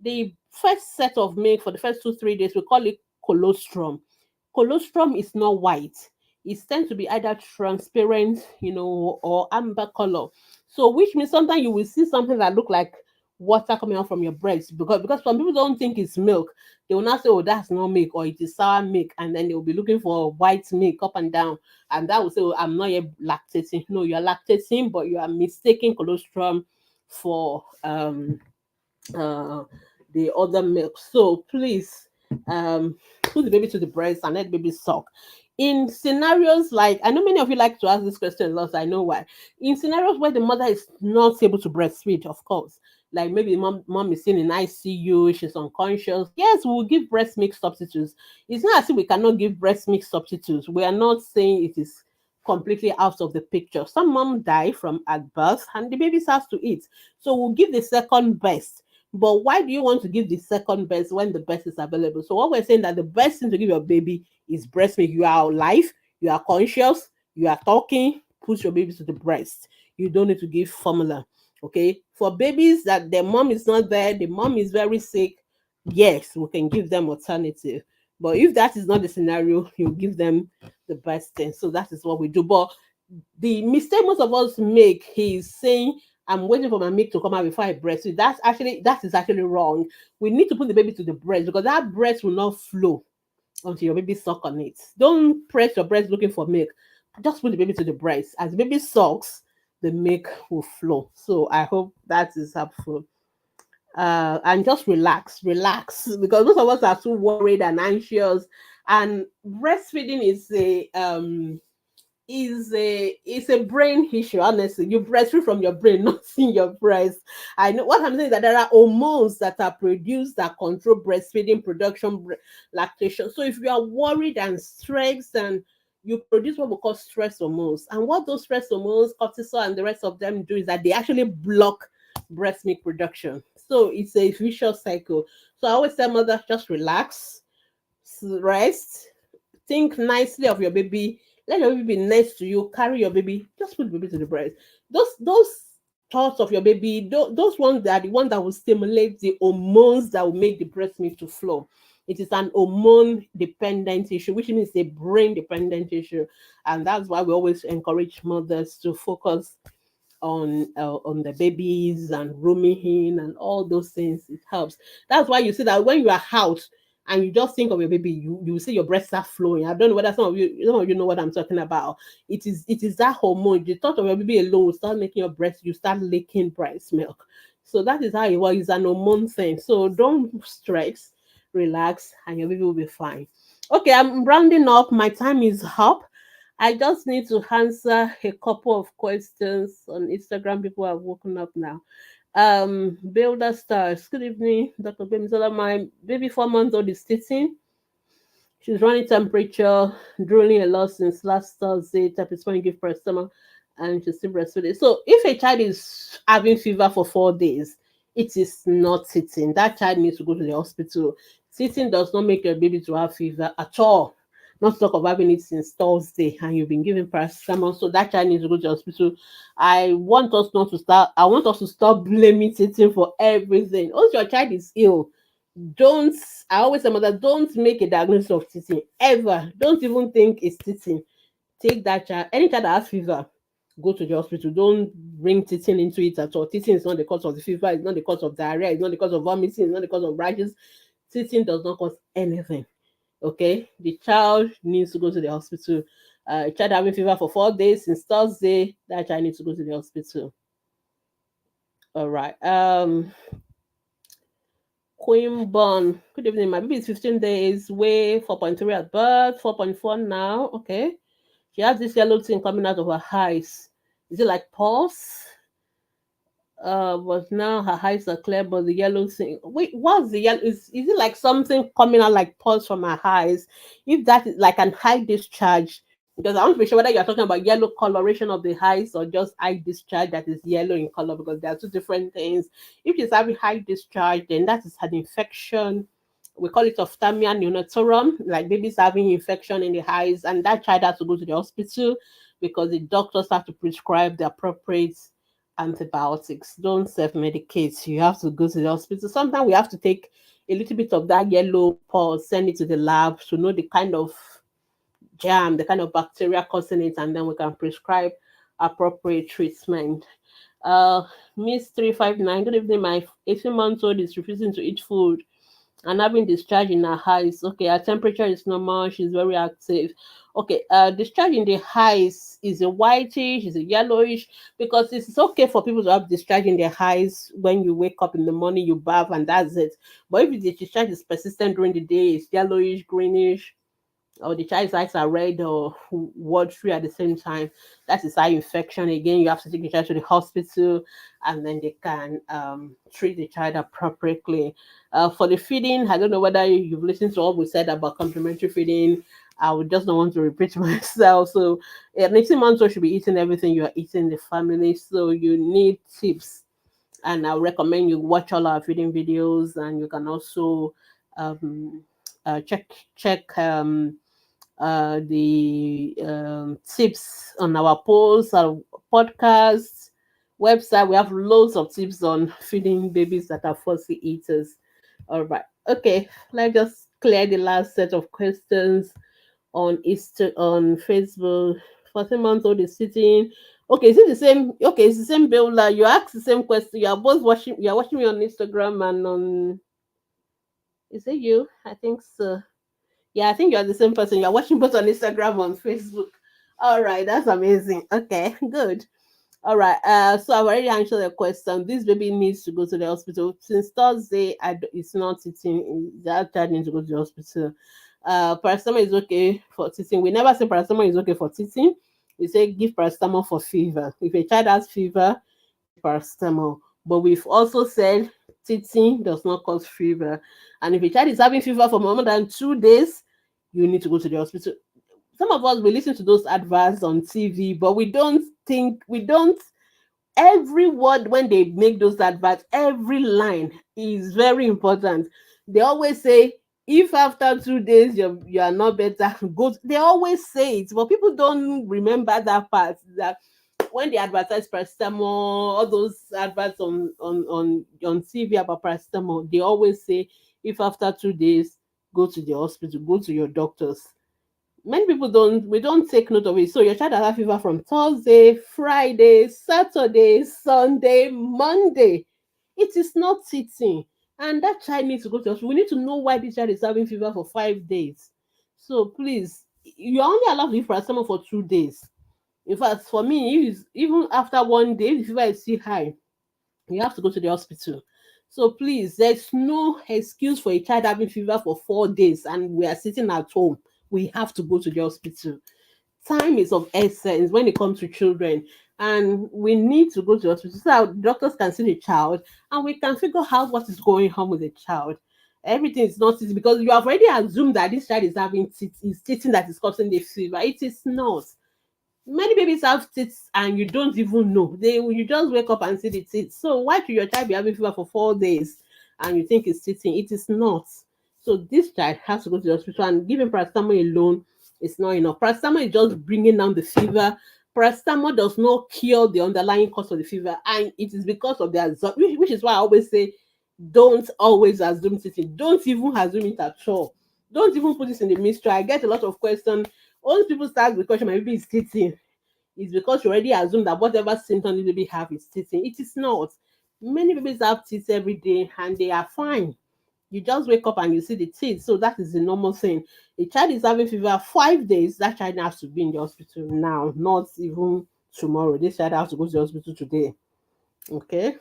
The first set of milk for the first 2 3 days, we call it colostrum. Colostrum is not white. It tends to be either transparent, or amber color. So, which means sometimes you will see something that look like water coming out from your breast, because some people don't think it's milk. They will not say, "Oh, that's not milk," or "It is sour milk," and then they will be looking for white milk up and down, and that will say, "Oh, I'm not yet lactating." No, you are lactating, but you are mistaking colostrum for uh, the other milk. So please put the baby to the breast and let the baby suck. In scenarios like, I know many of you like to ask this question a lot, I know why. In scenarios where the mother is not able to breastfeed, of course, like maybe mom is still in ICU, she's unconscious. Yes, we'll give breast milk substitutes. It's not as if we cannot give breast milk substitutes. We are not saying it is completely out of the picture. Some mom die from at birth and the baby has to eat. So we'll give the second best. But why do you want to give the second best when the best is available? So what we're saying, that the best thing to give your baby is breast milk. You are alive, you are conscious, you are talking, put your baby to the breast. You don't need to give formula. Okay. For babies that their mom is not there, the mom is very sick, yes, we can give them alternative. But if that is not the scenario, you give them the best thing. So that is what we do. But the mistake most of us make is saying, I'm waiting for my milk to come out before I breastfeed. That is actually wrong. We need to put the baby to the breast, because that breast will not flow until your baby suck on it. Don't press your breast looking for milk. Just put the baby to the breast. As the baby sucks, the milk will flow. So I hope that is helpful. And just relax, because most of us are too worried and anxious. And breastfeeding is a brain issue. Honestly, you breastfeed from your brain, not in your breast. I know what I'm saying, that there are hormones that are produced that control breastfeeding production, lactation. So if you are worried and stressed, and you produce what we call stress hormones, and what those stress hormones, cortisol and the rest of them do, is that they actually block breast milk production. So it's a vicious cycle. So I always tell mothers, just relax, rest, think nicely of your baby. Let your baby be next to you. Carry your baby. Just put the baby to the breast. Those thoughts of your baby, those ones that are the ones that will stimulate the hormones that will make the breast milk to flow. It is an hormone dependent issue, which means a brain dependent issue, and that's why we always encourage mothers to focus on the babies and rooming in and all those things. It helps. That's why you see that when you are out and you just think of your baby, you see your breasts are flowing. I don't know whether some of you know what I'm talking about. It is that hormone. The thought of your baby alone will start making your breast, you start licking breast milk. So that is how it works. It's an hormone thing. So don't stress, relax, and your baby will be fine. Okay, I'm rounding up. My time is up. I just need to answer a couple of questions on Instagram. People have woken up now. Builder Stars. Good evening, Dr. Gbemisola. My baby 4 months old is sitting. She's running temperature, drooling a lot since last Thursday, tapping give paracetamol, and she's still breastfeeding. So if a child is having fever for 4 days, it is not sitting. That child needs to go to the hospital. Sitting does not make your baby to have fever at all. Not to talk of having it since Thursday and you've been giving paracetamol. So that child needs to go to the hospital. I want us to stop blaming sitting for everything. Once your child is ill, don't I always say mother, don't make a diagnosis of teething ever. Don't even think it's teething. Take that child, any child that has fever, go to the hospital. Don't bring teething into it at all. Teething is not the cause of the fever, it's not the cause of diarrhea, it's not the cause of vomiting, it's not the cause of rashes. Teething does not cause anything. Okay, the child needs to go to the hospital. A child having fever for 4 days since Thursday, that child needs to go to the hospital. All right. Queen Bun. Good evening. My baby is 15 days, weigh 4.3 at birth, 4.4 now. Okay. She has this yellow thing coming out of her eyes. Is it like pulse? But now her eyes are clear, but the yellow thing. Wait, what's the yellow? Is it like something coming out like pulse from her eyes? If that is like an eye discharge, because I want to be sure whether you're talking about yellow coloration of the eyes or just eye discharge that is yellow in color, because there are two different things. If she's having eye discharge, then that is an infection. We call it ophthalmia neonatorum, like babies having infection in the eyes, and that child has to go to the hospital because the doctors have to prescribe the appropriate antibiotics. Don't self-medicate. You have to go to the hospital. Sometimes we have to take a little bit of that yellow pulse, send it to the lab to know the kind of germ, the kind of bacteria causing it, and then we can prescribe appropriate treatment. Uh, Miss 359, good evening. My 18-month-old is refusing to eat food and having discharge in her eyes. Okay, her temperature is normal. She's very active. Okay, discharge in the eyes is a whitish, is a yellowish, because it's okay for people to have discharge in their eyes when you wake up in the morning, you bath, and that's it. But if the discharge is persistent during the day, it's yellowish, greenish, or the child's eyes are red or watery at the same time, that is eye infection. Again, you have to take the child to the hospital and then they can treat the child appropriately. For the feeding, I don't know whether you've listened to what we said about complementary feeding. I would just don't want to repeat myself. So, an 18-month-old should be eating everything you are eating in the family. So, you need tips. And I recommend you watch all our feeding videos, and you can also um, check the tips on our posts, our podcasts, website. We have loads of tips on feeding babies that are fussy eaters. All right. Okay. Let's just clear the last set of questions on Facebook. 14 months old is sitting. Okay, is it the same? Okay, it's the same builder. You asked the same question. You are both watching. You are watching me on Instagram and on. Is it you? I think so. Yeah, I think you're the same person. You're watching both on Instagram and Facebook. All right, that's amazing. Okay, good. All right. So I've already answered the question. This baby needs to go to the hospital. Since Thursday, it's not sitting. That child needs to go to the hospital. Paracetamol is okay for teething. We never say paracetamol is okay for teething. We say give paracetamol for fever. If a child has fever, give paracetamol. But we've also said teething does not cause fever. And if a child is having fever for more than 2 days, you need to go to the hospital. Some of us, we listen to those adverts on TV, but we don't, every word when they make those adverts, every line is very important. They always say, if after 2 days you are not better, go. They always say it, but people don't remember that part. That when they advertise paracetamol, all those adverts on TV about paracetamol, they always say, if after 2 days, go to the hospital, go to your doctors. Many people don't take note of it. So your child has fever from Thursday, Friday, Saturday, Sunday, Monday. It is not sitting. And that child needs to go to the hospital. We need to know why this child is having fever for 5 days. So please, you're only allowed to give paracetamol for 2 days. In fact, for me, even after one day, if the fever is still high, you have to go to the hospital. So please, there's no excuse for a child having fever for 4 days and we are sitting at home. We have to go to the hospital. Time is of essence when it comes to children. and we need to go to the hospital so that doctors can see the child and we can figure out what is going on with the child. Everything is not easy because you have already assumed that this child is having is teething that is causing the fever. It is not. Many babies have teeth and you don't even know. You just wake up and see the teeth. So why should your child be having fever for 4 days and you think it's teething? It is not. So this child has to go to the hospital, and giving paracetamol alone is not enough. Paracetamol is just bringing down the fever. Paracetamol does not cure the underlying cause of the fever, and it is because of the which is why I always say don't always assume teething. Don't even assume it at all. Don't even put this in the mystery. I get a lot of questions. Once people start the question, maybe it's teething, it's because you already assume that whatever symptom the baby have is teething. It is not. Many babies have teeth every day and they are fine. You just wake up and you see the teeth. So that is the normal thing. A child is having fever 5 days, that child has to be in the hospital now, not even tomorrow. This child has to go to the hospital today. Okay?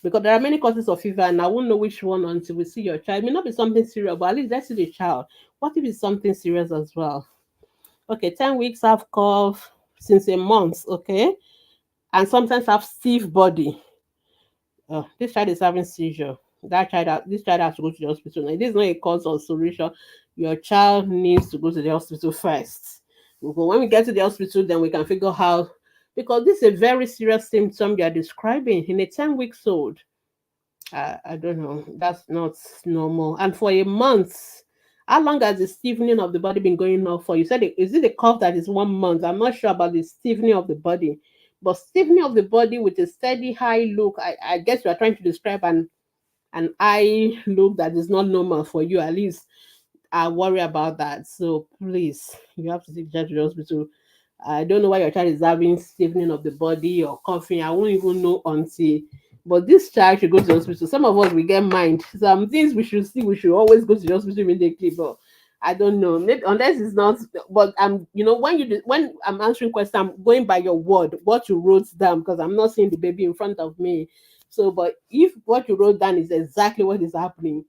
Because there are many causes of fever, and I won't know which one until we see your child. It may not be something serious, but at least let's see the child. What if it's something serious as well? Okay, 10 weeks have cough since a month, okay? And sometimes have stiff body. Oh, this child is having seizure. This child has to go to the hospital. Now, this is not a cause or solution. Your child needs to go to the hospital first. When we get to the hospital, then we can figure out, because this is a very serious symptom you are describing in a 10 weeks old. I don't know. That's not normal. And for a month, how long has the stiffening of the body been going on for? You said, is it a cough that is 1 month? I'm not sure about the stiffening of the body, but stiffening of the body with a steady high look. I guess you are trying to describe an eye look that is not normal for you. At least I worry about that. So please, you have to take the child to the hospital. I don't know why your child is having stiffening of the body or coughing. I won't even know until. But this child should go to the hospital. Some of us we get mind. Some things we should see. We should always go to the hospital immediately. But I don't know. Maybe unless it's not. But when I'm answering questions, I'm going by your word, what you wrote down, because I'm not seeing the baby in front of me. So, but if what you wrote down is exactly what is happening,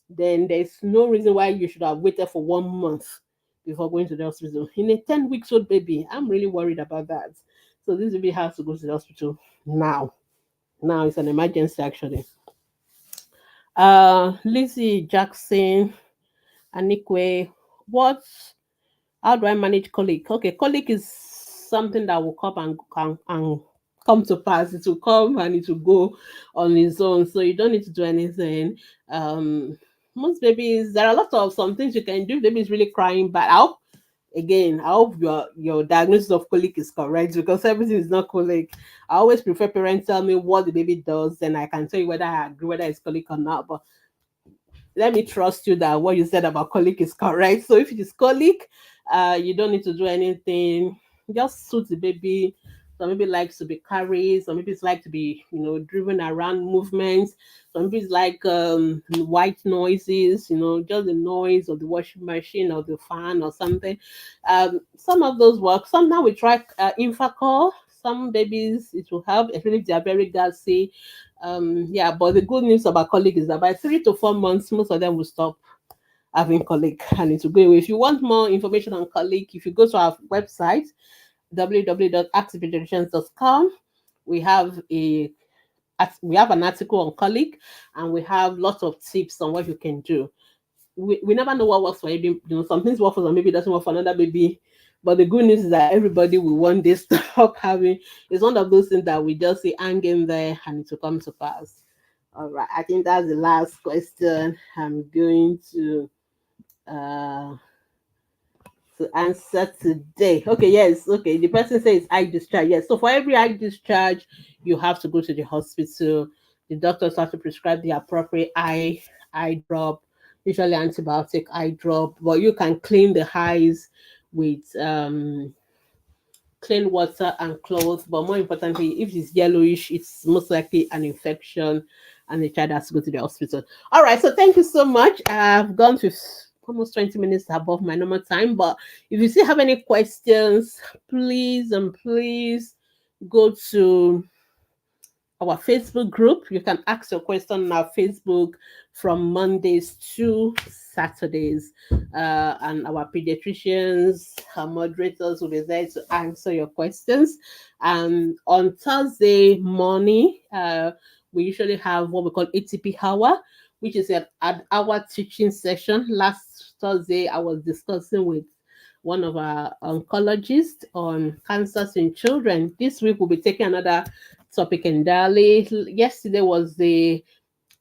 then there's no reason why you should have waited for 1 month before going to the hospital. In a 10 weeks old baby, I'm really worried about that. So this baby has to go to the hospital now. Now it's an emergency actually. Lizzie Jackson, Anikwe, what how do I manage colic? Okay, colic is something that will come and come to pass. It will come and it will go on its own. So you don't need to do anything. Um, most babies, there are a lot of some things you can do. Baby is really crying, but I hope your diagnosis of colic is correct, because everything is not colic. I always prefer parents tell me what the baby does, then I can tell you whether I agree whether it's colic or not. But let me trust you that what you said about colic is correct. So if it is colic, you don't need to do anything. Just suit the baby. Some baby likes to be carried. Some babies like to be, driven around movements. Some babies like white noises, just the noise of the washing machine or the fan or something. Some of those work. Sometimes we try Infacol. Some babies it will help, especially if they are very gassy. Yeah, but the good news about colic is that by 3 to 4 months, most of them will stop having colic and it will go away. If you want more information on colic, if you go to our website, www.atpediatricians.com, we have we have an article on colic, and we have lots of tips on what you can do. We never know what works for you. Some things work for some, maybe it doesn't work for another baby. But the good news is that everybody will one day stop having. It's one of those things that we just say hang in there and it will come to pass. All right, I think that's the last question I'm going uh to answer today. Okay, yes, okay. The person says eye discharge. Yes, so for every eye discharge, you have to go to the hospital. The doctors have to prescribe the appropriate eye drop, usually antibiotic eye drop, but you can clean the eyes with clean water and clothes. But more importantly, if it's yellowish, it's most likely an infection and the child has to go to the hospital. All right, so thank you so much. I've gone to almost 20 minutes above my normal time, but if you still have any questions, please and please go to our Facebook group. You can ask your question on our Facebook from Mondays to Saturdays. And our pediatricians, our moderators will be there to answer your questions. And on Thursday morning, we usually have what we call ATP Hour, which is an hour teaching session. Last Thursday, I was discussing with one of our oncologists on cancers in children. This week, we'll be taking another topic entirely. Yesterday was the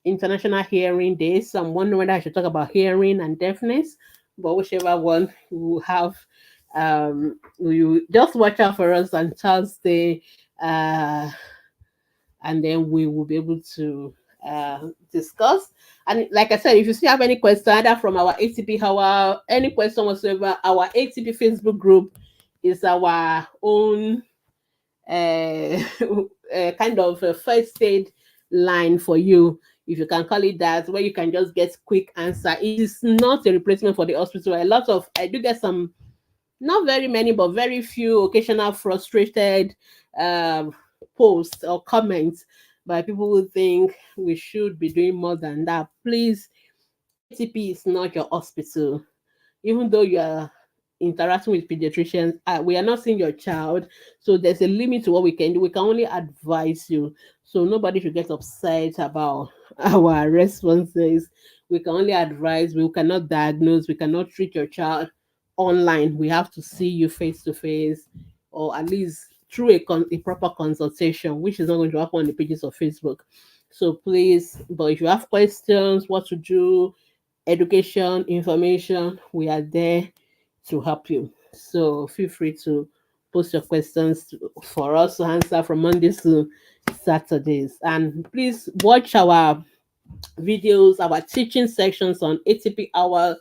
International Hearing Day, so I'm wondering whether I should talk about hearing and deafness, but whichever one we have, you just watch out for us on Thursday, uh, and then we will be able to discuss. And like I said, if you still have any question, either from our ATP Hour, any question whatsoever, our ATP Facebook group is our own uh, kind of a first aid line for you, if you can call it that, where you can just get quick answer. It is not a replacement for the hospital. A lot of I do get some, not very many, but very few occasional frustrated um, posts or comments by people who think we should be doing more than that. Please, ATP is not your hospital. Even though you are interacting with pediatricians, we are not seeing your child, so there's a limit to what we can do. We can only advise you, so nobody should get upset about our responses. We can only advise. We cannot diagnose. We cannot treat your child online. We have to see you face to face, or at least through a proper consultation, which is not going to happen on the pages of Facebook. So please, but if you have questions, what to do, education, information, we are there to help you. So feel free to post your questions for us to answer from Mondays to Saturdays. And please watch our videos, our teaching sections on ATP Hour,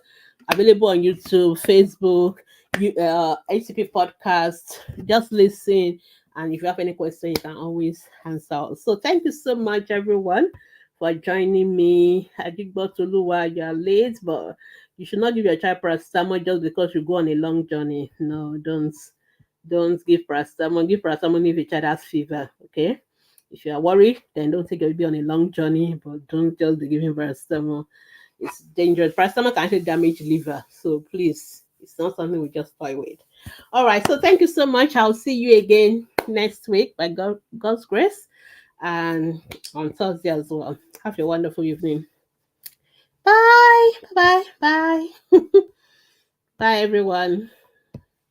available on YouTube, Facebook, ATP Podcast. Just listen. And if you have any question, you can always answer. So thank you so much, everyone, for joining me. Adigbotoluwa, you are late, but you should not give your child paracetamol just because you go on a long journey. No, don't give paracetamol. Give paracetamol if your child has fever. Okay. If you are worried, then don't take your baby on a long journey, but don't just be giving paracetamol. It's dangerous. Paracetamol can actually damage liver. So please, it's not something we just toy with. All right. So thank you so much. I'll see you again next week by God's grace, and on Thursday as well. Have a wonderful evening. Bye. Bye. Bye. Bye, everyone.